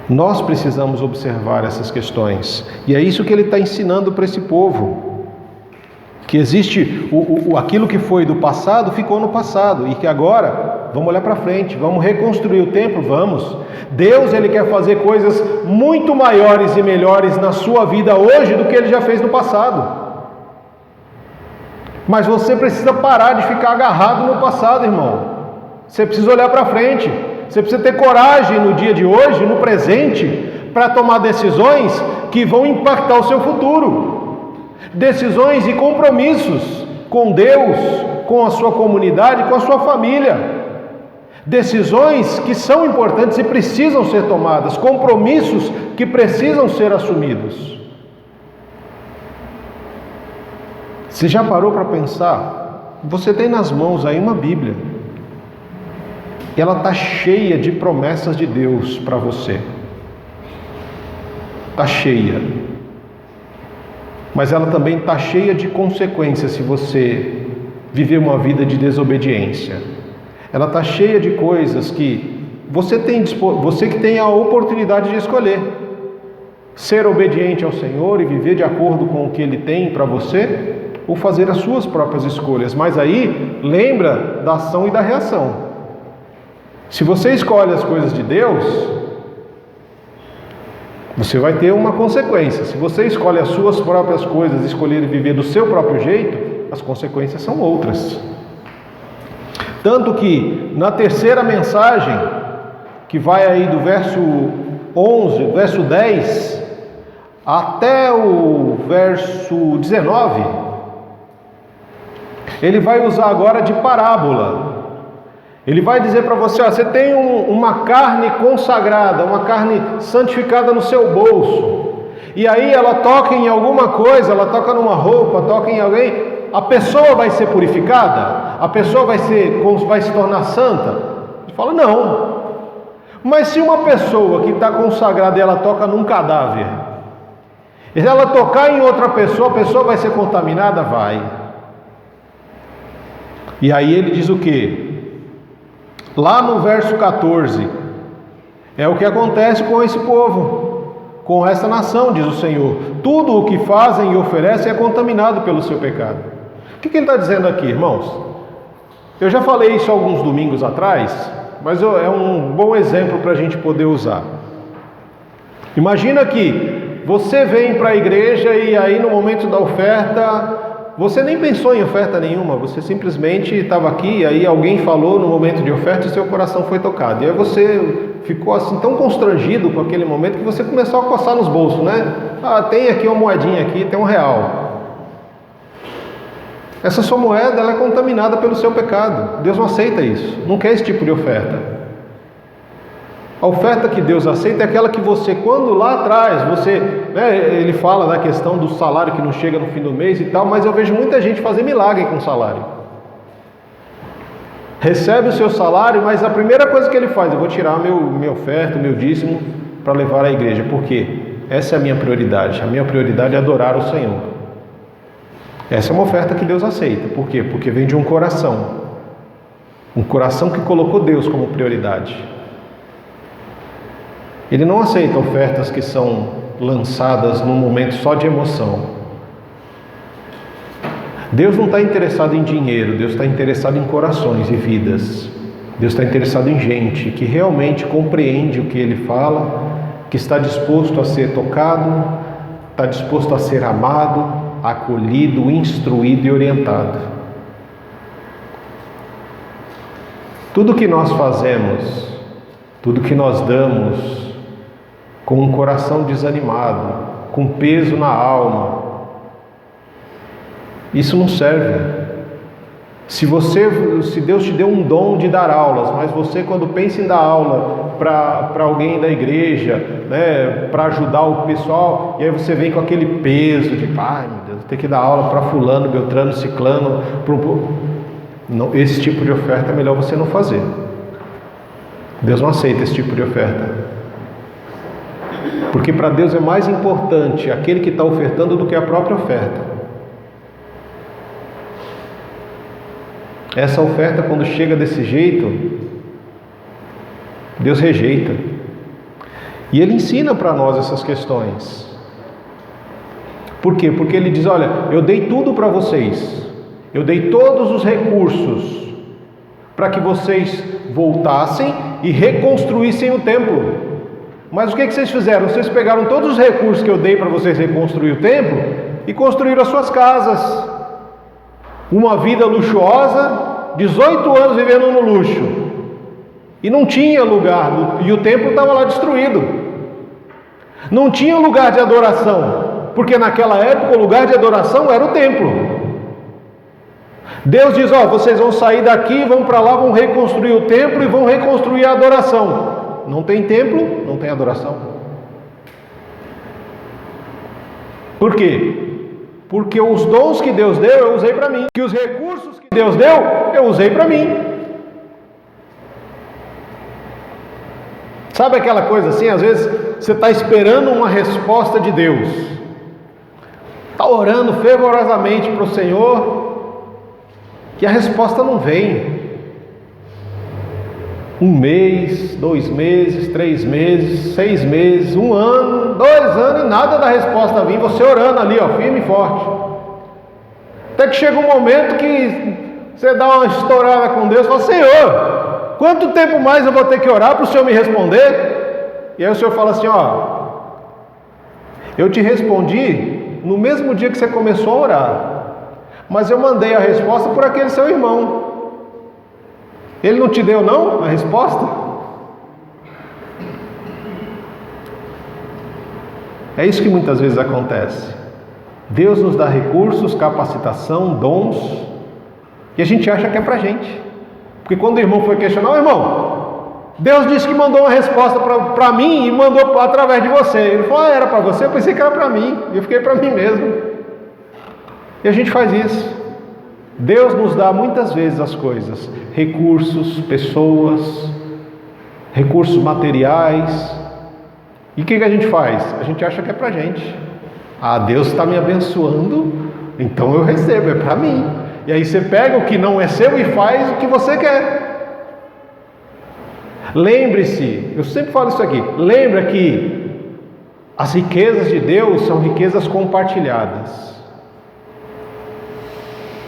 Nós precisamos observar essas questões, e é isso que ele está ensinando para esse povo, que existe aquilo que foi do passado ficou no passado, e que agora vamos olhar para frente, vamos reconstruir o templo, vamos. Deus, ele quer fazer coisas muito maiores e melhores na sua vida hoje do que ele já fez no passado. Mas você precisa parar de ficar agarrado no passado, irmão. Você precisa olhar para frente. Você precisa ter coragem no dia de hoje, no presente, para tomar decisões que vão impactar o seu futuro. Decisões e compromissos com Deus, com a sua comunidade, com a sua família. Decisões que são importantes e precisam ser tomadas. Compromissos que precisam ser assumidos. Você já parou para pensar? Você tem nas mãos aí uma Bíblia. E ela está cheia de promessas de Deus para você. Está cheia. Mas ela também está cheia de consequências se você viver uma vida de desobediência. Ela está cheia de coisas que você que tem a oportunidade de escolher. Ser obediente ao Senhor e viver de acordo com o que Ele tem para você, ou fazer as suas próprias escolhas. Mas aí, lembra da ação e da reação. Se você escolhe as coisas de Deus, você vai ter uma consequência. Se você escolhe as suas próprias coisas, escolher viver do seu próprio jeito, as consequências são outras. Tanto que na terceira mensagem, que vai aí do verso 11, verso 10, até o verso 19, ele vai usar agora de parábola. Ele vai dizer para você, você tem uma carne consagrada, uma carne santificada no seu bolso. e aí ela toca em alguma coisa, ela toca numa roupa, toca em alguém, a pessoa vai ser purificada? A pessoa vai se tornar santa? Ele fala, não. Mas se uma pessoa que está consagrada e ela toca num cadáver, e se ela tocar em outra pessoa, a pessoa vai ser contaminada? Vai. E aí ele diz o quê? Lá no verso 14, é o que acontece com esse povo, com essa nação, diz o Senhor. Tudo o que fazem e oferecem é contaminado pelo seu pecado. O que ele está dizendo aqui, irmãos? Eu já falei isso alguns domingos atrás, mas é um bom exemplo para a gente poder usar. Imagina que você vem para a igreja e aí no momento da oferta, você nem pensou em oferta nenhuma, você simplesmente estava aqui e aí alguém falou no momento de oferta e seu coração foi tocado. E aí você ficou assim tão constrangido com aquele momento que você começou a coçar nos bolsos, né? Ah, tem aqui uma moedinha aqui, tem R$1. Essa sua moeda, ela é contaminada pelo seu pecado. Deus não aceita isso, não quer esse tipo de oferta. A oferta que Deus aceita é aquela que você, quando lá atrás, ele fala da questão do salário que não chega no fim do mês e tal, mas eu vejo muita gente fazer milagre com salário. Recebe o seu salário, mas a primeira coisa que ele faz, eu vou tirar minha oferta, meu dízimo, para levar à igreja. Por quê? Essa é a minha prioridade. A minha prioridade é adorar o Senhor. Essa é uma oferta que Deus aceita. Por quê? Porque vem de um coração. Um coração que colocou Deus como prioridade. Ele não aceita ofertas que são lançadas num momento só de emoção. Deus não está interessado em dinheiro, Deus está interessado em corações e vidas. Deus está interessado em gente que realmente compreende o que Ele fala, que está disposto a ser tocado, está disposto a ser amado, acolhido, instruído e orientado. Tudo que nós fazemos, tudo que nós damos, com um coração desanimado, com peso na alma, isso não serve. Se Deus te deu um dom de dar aulas, mas você, quando pensa em dar aula para alguém da igreja, né, para ajudar o pessoal, e aí você vem com aquele peso de, ai meu Deus, tem que dar aula para fulano, beltrano, ciclano, não, esse tipo de oferta é melhor você não fazer. Deus não aceita esse tipo de oferta. Porque para Deus é mais importante aquele que está ofertando do que a própria oferta. Essa oferta, quando chega desse jeito, Deus rejeita. E Ele ensina para nós essas questões. Por quê? Porque Ele diz, olha, eu dei tudo para vocês. Eu dei todos os recursos para que vocês voltassem e reconstruíssem o templo. Mas o que vocês fizeram? Vocês pegaram todos os recursos que eu dei para vocês reconstruir o templo e construíram as suas casas. Uma vida luxuosa, 18 anos vivendo no luxo. E não tinha lugar, e o templo estava lá destruído. Não tinha lugar de adoração, porque naquela época o lugar de adoração era o templo. Deus diz, vocês vão sair daqui, vão para lá, vão reconstruir o templo e vão reconstruir a adoração. Não tem templo, não tem adoração. Por quê? Porque os dons que Deus deu, eu usei para mim. Que os recursos que Deus deu, eu usei para mim. Sabe aquela coisa assim, às vezes você está esperando uma resposta de Deus. Está orando fervorosamente para o Senhor e a resposta não vem. 1 mês, 2 meses, 3 meses, 6 meses, 1 ano, 2 anos e nada da resposta vir, você orando ali, firme e forte. Até que chega um momento que você dá uma estourada com Deus e fala, Senhor, quanto tempo mais eu vou ter que orar para o Senhor me responder? E aí o Senhor fala assim, eu te respondi no mesmo dia que você começou a orar, mas eu mandei a resposta por aquele seu irmão. Ele não te deu não a resposta? É isso que muitas vezes acontece. Deus nos dá recursos, capacitação, dons, e a gente acha que é pra gente. Porque quando o irmão foi questionar, irmão, Deus disse que mandou uma resposta para mim e mandou através de você. Ele falou, era para você? Eu pensei que era para mim. E eu fiquei para mim mesmo. E a gente faz isso. Deus nos dá muitas vezes as coisas. Recursos, pessoas, recursos materiais. E o que a gente faz? A gente acha que é para a gente. Ah, Deus está me abençoando, então eu recebo, é para mim. E aí você pega o que não é seu e faz o que você quer. Lembre-se, eu sempre falo isso aqui, lembra que as riquezas de Deus são riquezas compartilhadas.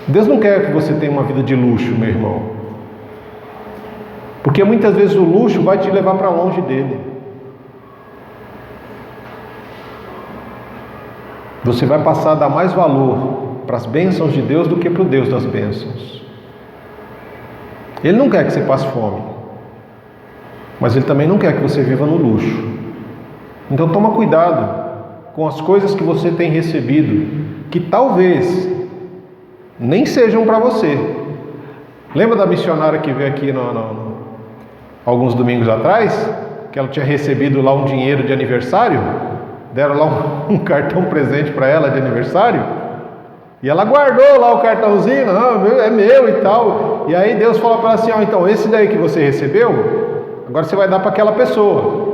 Deus não quer que você tenha uma vida de luxo, meu irmão. Porque muitas vezes o luxo vai te levar para longe dele. Você vai passar a dar mais valor para as bênçãos de Deus do que para o Deus das bênçãos. Ele não quer que você passe fome. Mas Ele também não quer que você viva no luxo. Então toma cuidado com as coisas que você tem recebido, que talvez nem sejam para você. Lembra da missionária que veio aqui alguns domingos atrás? Que ela tinha recebido lá um dinheiro de aniversário? Deram lá um cartão presente para ela de aniversário? E ela guardou lá o cartãozinho, não, é meu e tal. E aí Deus falou para ela assim, então esse daí que você recebeu, agora você vai dar para aquela pessoa.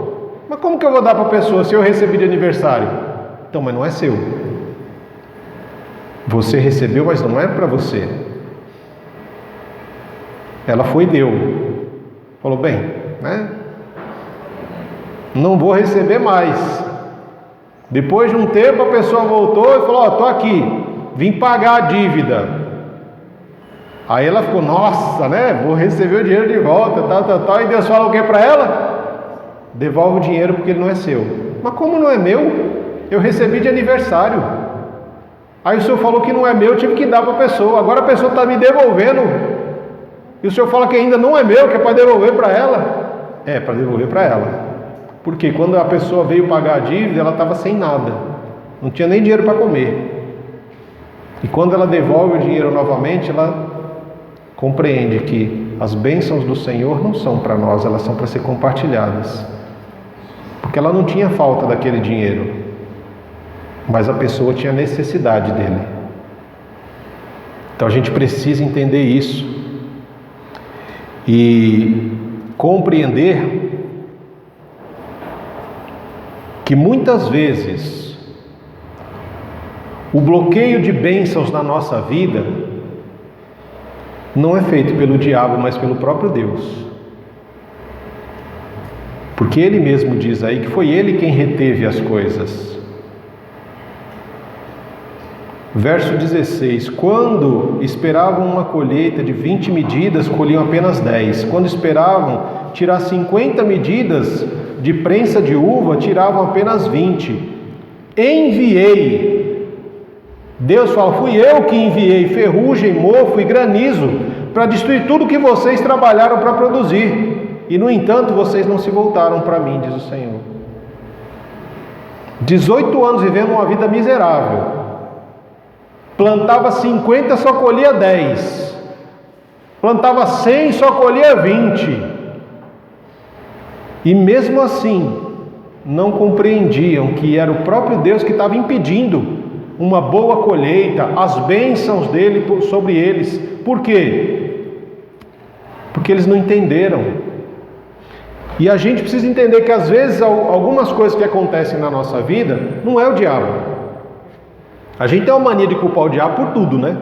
Mas como que eu vou dar para a pessoa se eu recebi de aniversário? Então, mas não é seu. Você recebeu, mas não é para você. Ela foi e deu. Falou, bem, né? Não vou receber mais. Depois de um tempo a pessoa voltou e falou, estou aqui, vim pagar a dívida. Aí ela ficou, nossa, né? Vou receber o dinheiro de volta, tal. E Deus fala o que para ela? Devolve o dinheiro porque ele não é seu. Mas como não é meu? Eu recebi de aniversário. Aí o senhor falou que não é meu, eu tive que dar para a pessoa. Agora a pessoa está me devolvendo. E o senhor fala que ainda não é meu, que é para devolver para ela. É, para devolver para ela. Porque quando a pessoa veio pagar a dívida, ela estava sem nada. Não tinha nem dinheiro para comer. E quando ela devolve o dinheiro novamente, ela compreende que as bênçãos do Senhor não são para nós, elas são para ser compartilhadas. Porque ela não tinha falta daquele dinheiro, mas a pessoa tinha necessidade dele. Então a gente precisa entender isso e compreender que muitas vezes o bloqueio de bênçãos na nossa vida não é feito pelo diabo, mas pelo próprio Deus. Porque Ele mesmo diz aí que foi Ele quem reteve as coisas. Verso 16: quando esperavam uma colheita de 20 medidas, colhiam apenas 10. Quando esperavam tirar 50 medidas de prensa de uva, tiravam apenas 20. Enviei. Deus fala, fui eu que enviei ferrugem, mofo e granizo para destruir tudo que vocês trabalharam para produzir. E no entanto, vocês não se voltaram para mim, diz o Senhor. 18 anos vivendo uma vida miserável. Plantava 50, só colhia 10. Plantava 100, só colhia 20. E mesmo assim, não compreendiam que era o próprio Deus que estava impedindo uma boa colheita, as bênçãos dele sobre eles. Por quê? Porque eles não entenderam. E a gente precisa entender que às vezes algumas coisas que acontecem na nossa vida não é o diabo. A gente tem uma mania de culpar o diabo por tudo, né?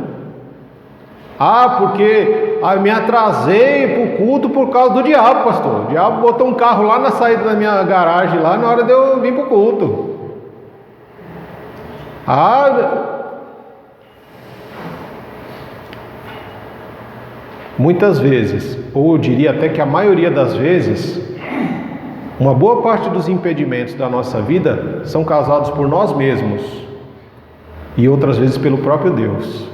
Porque eu me atrasei para o culto por causa do diabo, pastor. O diabo botou um carro lá na saída da minha garagem, lá na hora de eu vir para o culto. Muitas vezes, ou eu diria até que a maioria das vezes, uma boa parte dos impedimentos da nossa vida são causados por nós mesmos e outras vezes pelo próprio Deus.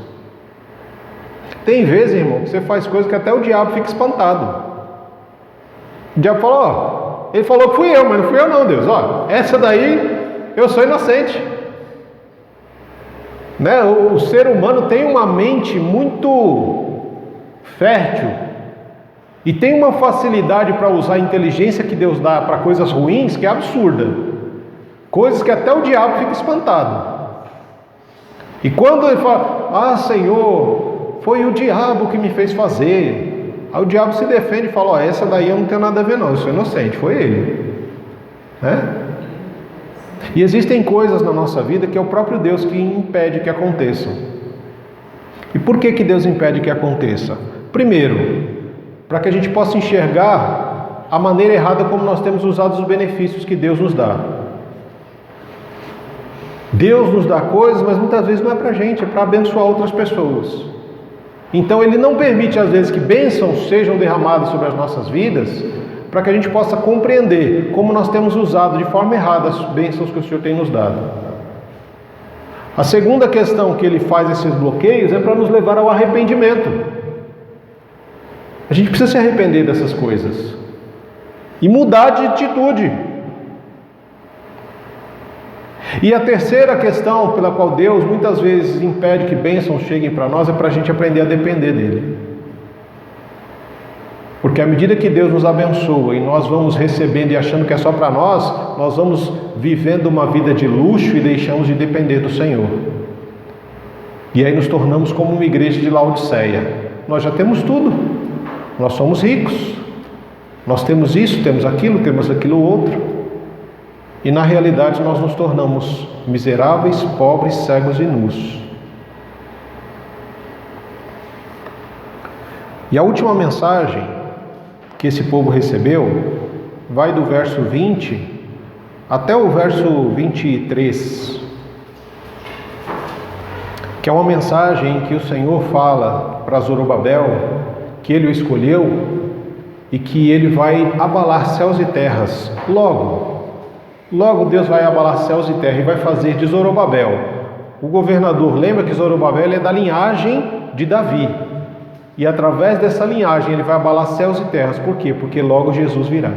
Tem vezes, irmão, que você faz coisas que até o diabo fica espantado. O diabo falou, ele falou que fui eu, mas não fui eu não, Deus. Essa daí eu sou inocente. Né? O ser humano tem uma mente muito fértil E tem uma facilidade para usar a inteligência que Deus dá para coisas ruins que é absurda. Coisas que até o diabo fica espantado. E quando ele fala, ah Senhor, foi o diabo que me fez fazer. Aí o diabo se defende e fala, ó, essa daí eu não tenho nada a ver não, eu sou inocente, foi ele. Né? E existem coisas na nossa vida que é o próprio Deus que impede que aconteçam. E por que Deus impede que aconteça? Primeiro, para que a gente possa enxergar a maneira errada como nós temos usado os benefícios que Deus nos dá. Deus nos dá coisas, mas muitas vezes não é para a gente, é para abençoar outras pessoas. Então Ele não permite às vezes que bênçãos sejam derramadas sobre as nossas vidas, para que a gente possa compreender como nós temos usado de forma errada as bênçãos que o Senhor tem nos dado. A segunda questão que Ele faz esses bloqueios é para nos levar ao arrependimento. A gente precisa se arrepender dessas coisas e mudar de atitude. E a terceira questão pela qual Deus muitas vezes impede que bênçãos cheguem para nós é para a gente aprender a depender dEle. Porque à medida que Deus nos abençoa e nós vamos recebendo e achando que é só para nós, nós vamos vivendo uma vida de luxo e deixamos de depender do Senhor. E aí nos tornamos como uma igreja de Laodiceia. Nós já temos tudo, nós somos ricos, nós temos isso, temos aquilo outro. E na realidade nós nos tornamos miseráveis, pobres, cegos e nus. E a última mensagem que esse povo recebeu vai do verso 20 até o verso 23, que é uma mensagem em que o Senhor fala para Zorobabel que ele o escolheu e que ele vai abalar céus e terras. Logo Deus vai abalar céus e terra e vai fazer de Zorobabel o governador. Lembra que Zorobabel é da linhagem de Davi. E através dessa linhagem ele vai abalar céus e terras. Por quê? Porque logo Jesus virá.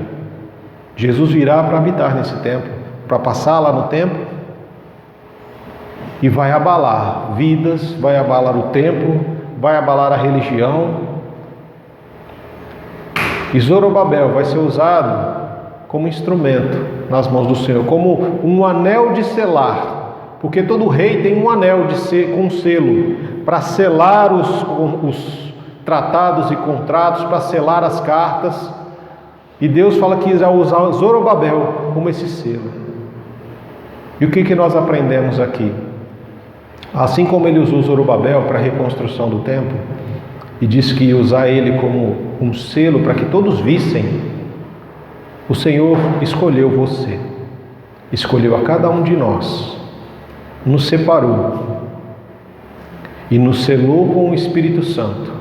Jesus virá para habitar nesse templo, para passar lá no templo. E vai abalar vidas, vai abalar o templo, vai abalar a religião. E Zorobabel vai ser usado como instrumento nas mãos do Senhor, como um anel de selar, porque todo rei tem um anel com selo, para selar os tratados e contratos, para selar as cartas, e Deus fala que irá usar Zorobabel como esse selo. E o que nós aprendemos aqui? Assim como ele usou Zorobabel para a reconstrução do templo, e disse que ia usar ele como um selo para que todos vissem, o Senhor escolheu você, escolheu a cada um de nós, nos separou e nos selou com o Espírito Santo,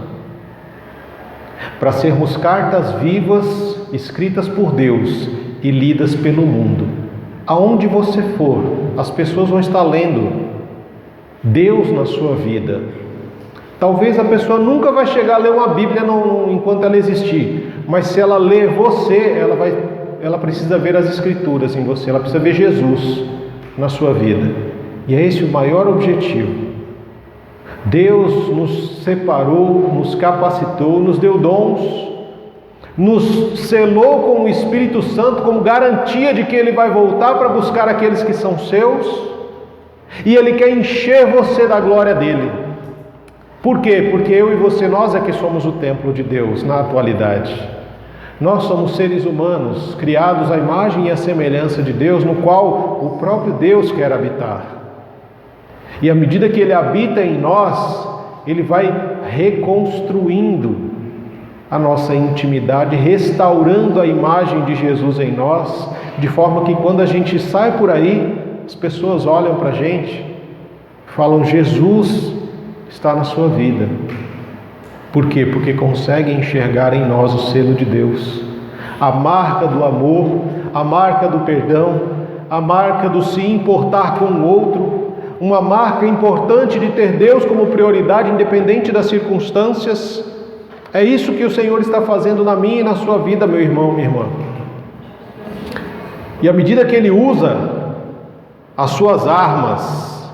para sermos cartas vivas, escritas por Deus e lidas pelo mundo. Aonde você for, as pessoas vão estar lendo Deus na sua vida. Talvez a pessoa nunca vai chegar a ler uma Bíblia enquanto ela existir, mas se ela ler você, ela precisa ver as Escrituras em você, ela precisa ver Jesus na sua vida. E é esse o maior objetivo. Deus nos separou, nos capacitou, nos deu dons, nos selou com o Espírito Santo como garantia de que Ele vai voltar para buscar aqueles que são seus, e Ele quer encher você da glória dEle. Por quê? Porque eu e você, nós é que somos o templo de Deus na atualidade. Nós somos seres humanos, criados à imagem e à semelhança de Deus, no qual o próprio Deus quer habitar. E à medida que Ele habita em nós, Ele vai reconstruindo a nossa intimidade, restaurando a imagem de Jesus em nós, de forma que quando a gente sai por aí, as pessoas olham para a gente, falam: Jesus está na sua vida. Por quê? Porque conseguem enxergar em nós o selo de Deus, a marca do amor, a marca do perdão, a marca do se importar com o outro, uma marca importante de ter Deus como prioridade, independente das circunstâncias. É isso que o Senhor está fazendo na minha e na sua vida, meu irmão, minha irmã. E à medida que Ele usa as suas armas,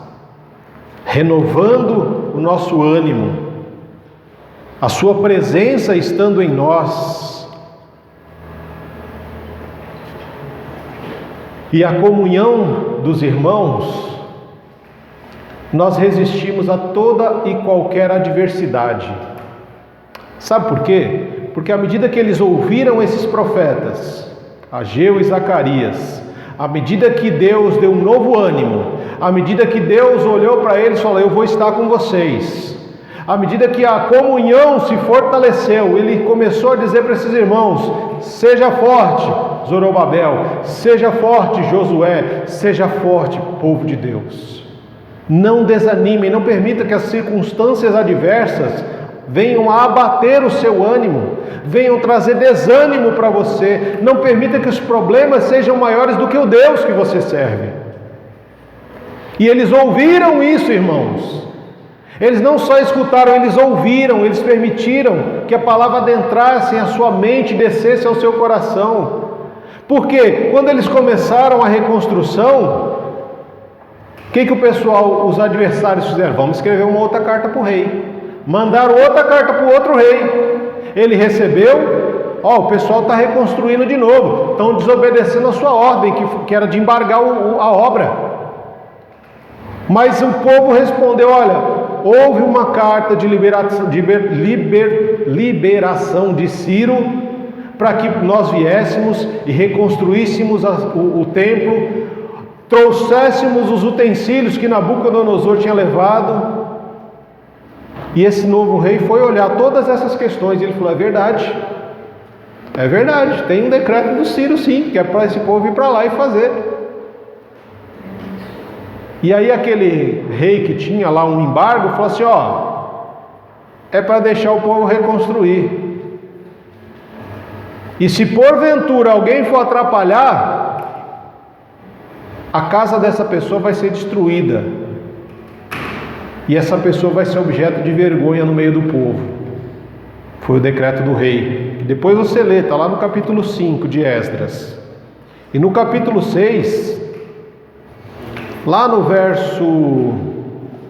renovando o nosso ânimo, a sua presença estando em nós, e a comunhão dos irmãos, nós resistimos a toda e qualquer adversidade. Sabe por quê? Porque à medida que eles ouviram esses profetas, Ageu e Zacarias, à medida que Deus deu um novo ânimo, à medida que Deus olhou para eles e falou: eu vou estar com vocês, à medida que a comunhão se fortaleceu, ele começou a dizer para esses irmãos: seja forte, Zorobabel, seja forte, Josué, seja forte, povo de Deus. Não desanimem, não permita que as circunstâncias adversas venham a abater o seu ânimo, venham trazer desânimo para você. Não permita que os problemas sejam maiores do que o Deus que você serve. E eles ouviram isso, irmãos. Eles não só escutaram, eles ouviram, eles permitiram que a palavra adentrasse a sua mente, descesse ao seu coração. Porque quando eles começaram a reconstrução, o que o pessoal, os adversários fizeram? Vamos escrever uma outra carta para o rei. Mandaram outra carta para o outro rei. Ele recebeu, o pessoal está reconstruindo de novo, estão desobedecendo a sua ordem, que era de embargar a obra. Mas o povo respondeu: olha, houve uma carta de liberação de Ciro, para que nós viéssemos e reconstruíssemos o templo, trouxéssemos os utensílios que Nabucodonosor tinha levado. E esse novo rei foi olhar todas essas questões e ele falou: é verdade, tem um decreto do Ciro sim, que é para esse povo ir para lá e fazer. E aí aquele rei que tinha lá um embargo falou assim: é para deixar o povo reconstruir. E se porventura alguém for atrapalhar, a casa dessa pessoa vai ser destruída. E essa pessoa vai ser objeto de vergonha no meio do povo. Foi o decreto do rei. Depois você lê, está lá no capítulo 5 de Esdras. E no capítulo 6, lá no verso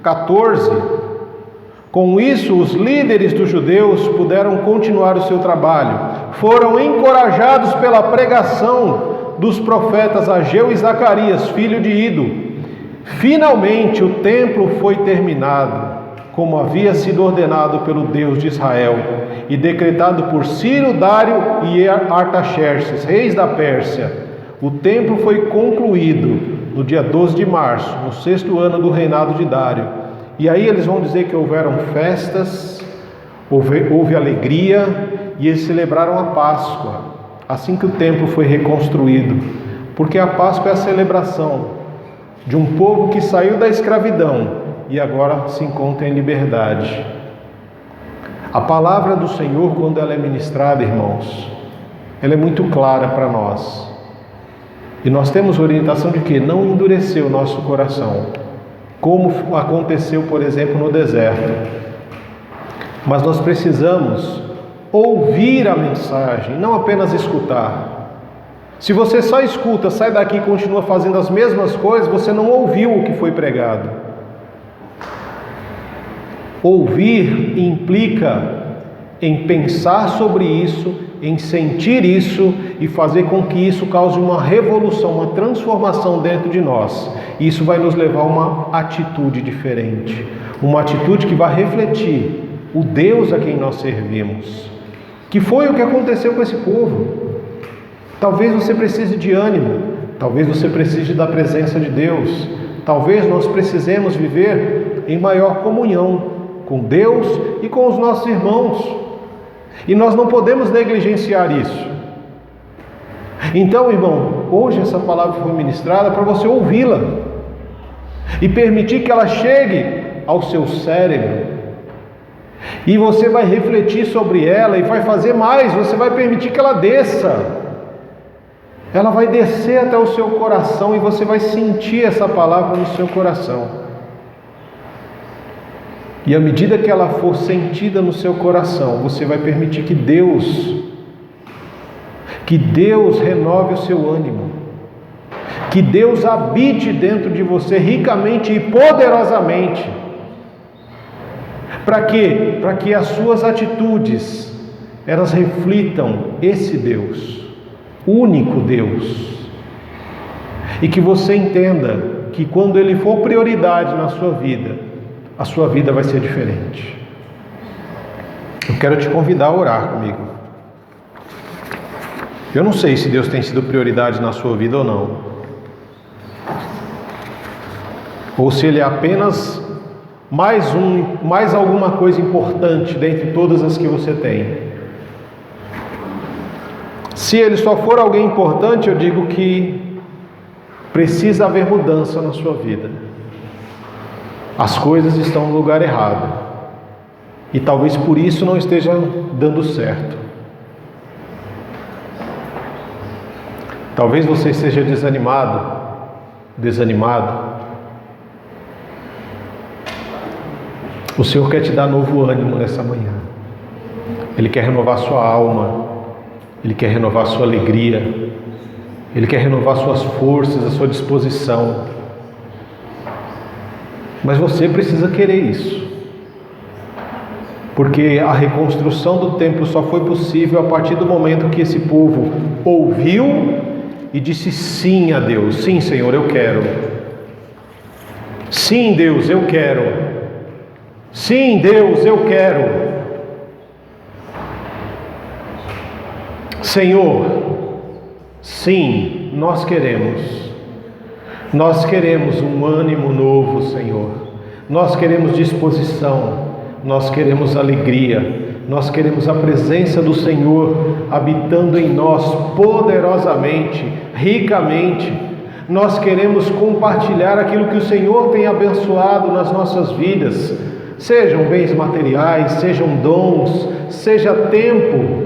14, com isso os líderes dos judeus puderam continuar o seu trabalho. Foram encorajados pela pregação dos profetas Ageu e Zacarias, filho de Ido. Finalmente o templo foi terminado, como havia sido ordenado pelo Deus de Israel, e decretado por Ciro, Dário e Artaxerxes, reis da Pérsia. O templo foi concluído no dia 12 de março, no 6º ano do reinado de Dário. E aí eles vão dizer que houveram festas, houve alegria, e eles celebraram a Páscoa, assim que o templo foi reconstruído, porque a Páscoa é a celebração de um povo que saiu da escravidão e agora se encontra em liberdade. A palavra do Senhor, quando ela é ministrada, irmãos, ela é muito clara para nós. E nós temos orientação de que não endurecer o nosso coração, como aconteceu, por exemplo, no deserto. Mas nós precisamos ouvir a mensagem, não apenas escutar. Se você só escuta, sai daqui e continua fazendo as mesmas coisas, você não ouviu o que foi pregado. Ouvir implica em pensar sobre isso, em sentir isso e fazer com que isso cause uma revolução, uma transformação dentro de nós. Isso vai nos levar a uma atitude diferente, uma atitude que vai refletir o Deus a quem nós servimos, que foi o que aconteceu com esse povo. Talvez você precise de ânimo, talvez você precise da presença de Deus, talvez nós precisemos viver em maior comunhão com Deus e com os nossos irmãos, e nós não podemos negligenciar isso. Então, irmão, hoje essa palavra foi ministrada para você ouvi-la e permitir que ela chegue ao seu cérebro, e você vai refletir sobre ela e vai fazer mais, você vai permitir que ela desça. Ela vai descer até o seu coração e você vai sentir essa palavra no seu coração. E à medida que ela for sentida no seu coração, você vai permitir que Deus renove o seu ânimo, que Deus habite dentro de você ricamente e poderosamente, Para quê? Para que as suas atitudes, elas reflitam esse Deus, o único Deus. E que você entenda que quando Ele for prioridade na sua vida, a sua vida vai ser diferente. Eu quero te convidar a orar comigo. Eu não sei se Deus tem sido prioridade na sua vida ou não. Ou se Ele é apenas mais alguma coisa importante dentre todas as que você tem. Se Ele só for alguém importante, eu digo que precisa haver mudança na sua vida. As coisas estão no lugar errado. E talvez por isso não esteja dando certo. Talvez você esteja desanimado. O Senhor quer te dar novo ânimo nessa manhã. Ele quer renovar sua alma. Ele quer renovar sua alegria. Ele quer renovar suas forças, a sua disposição. Mas você precisa querer isso. Porque a reconstrução do templo só foi possível a partir do momento que esse povo ouviu e disse sim a Deus. Sim, Senhor, eu quero. Sim, Deus, eu quero. Sim, Deus, eu quero. Senhor, sim, nós queremos. Nós queremos um ânimo novo, Senhor. Nós queremos disposição. Nós queremos alegria, nós queremos a presença do Senhor habitando em nós poderosamente, ricamente. Nós queremos compartilhar aquilo que o Senhor tem abençoado nas nossas vidas, sejam bens materiais, sejam dons, seja tempo.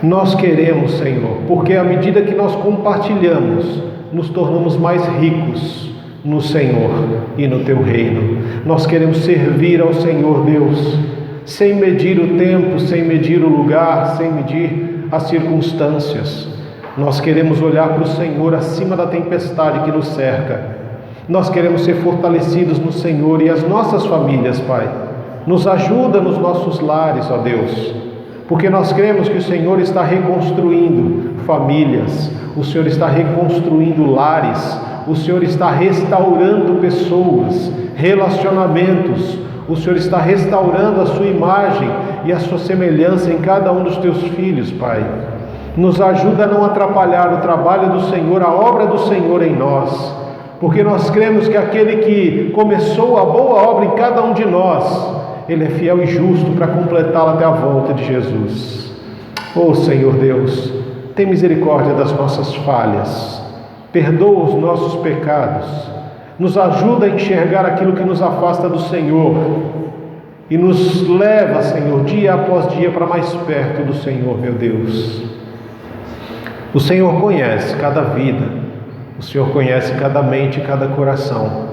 Nós queremos, Senhor, porque à medida que nós compartilhamos, nos tornamos mais ricos no Senhor e no Teu reino. Nós queremos servir ao Senhor Deus, sem medir o tempo, sem medir o lugar, sem medir as circunstâncias. Nós queremos olhar para o Senhor acima da tempestade que nos cerca. Nós queremos ser fortalecidos no Senhor e as nossas famílias, Pai. Nos ajuda nos nossos lares, ó Deus, porque nós cremos que o Senhor está reconstruindo famílias, o Senhor está reconstruindo lares, o Senhor está restaurando pessoas, relacionamentos, o Senhor está restaurando a sua imagem e a sua semelhança em cada um dos teus filhos, Pai. Nos ajuda a não atrapalhar o trabalho do Senhor, a obra do Senhor em nós, porque nós cremos que aquele que começou a boa obra em cada um de nós, Ele é fiel e justo para completá-la até a volta de Jesus. Oh Senhor Deus, tem misericórdia das nossas falhas, perdoa os nossos pecados, nos ajuda a enxergar aquilo que nos afasta do Senhor e nos leva, Senhor, dia após dia para mais perto do Senhor, meu Deus. O Senhor conhece cada vida, o Senhor conhece cada mente e cada coração.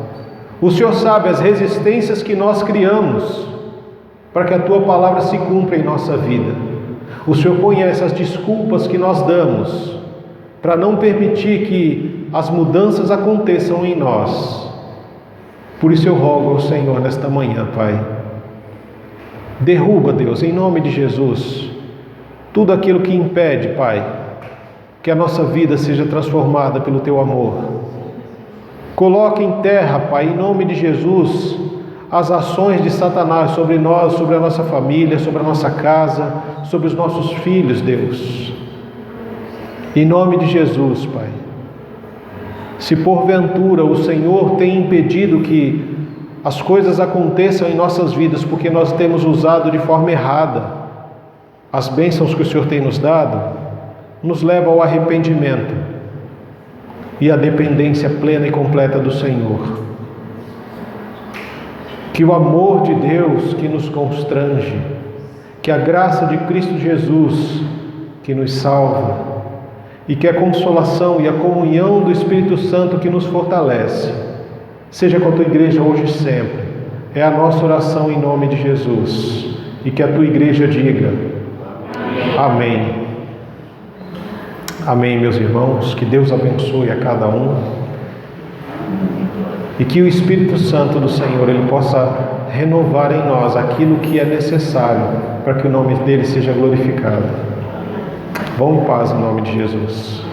O Senhor sabe as resistências que nós criamos para que a Tua palavra se cumpra em nossa vida. O Senhor conhece as desculpas que nós damos para não permitir que as mudanças aconteçam em nós. Por isso eu rogo ao Senhor nesta manhã, Pai, derruba, Deus, em nome de Jesus, tudo aquilo que impede, Pai, que a nossa vida seja transformada pelo Teu amor. Coloque em terra, Pai, em nome de Jesus, as ações de Satanás sobre nós, sobre a nossa família, sobre a nossa casa, sobre os nossos filhos, Deus. Em nome de Jesus, Pai. Se porventura o Senhor tem impedido que as coisas aconteçam em nossas vidas porque nós temos usado de forma errada as bênçãos que o Senhor tem nos dado, nos leva ao arrependimento e à dependência plena e completa do Senhor. Que o amor de Deus que nos constrange, que a graça de Cristo Jesus que nos salva, e que a consolação e a comunhão do Espírito Santo que nos fortalece, seja com a Tua igreja hoje e sempre. É a nossa oração em nome de Jesus. E que a Tua igreja diga amém. Amém, meus irmãos. Que Deus abençoe a cada um. E que o Espírito Santo do Senhor, Ele possa renovar em nós aquilo que é necessário para que o nome dele seja glorificado. Vão em paz em nome de Jesus.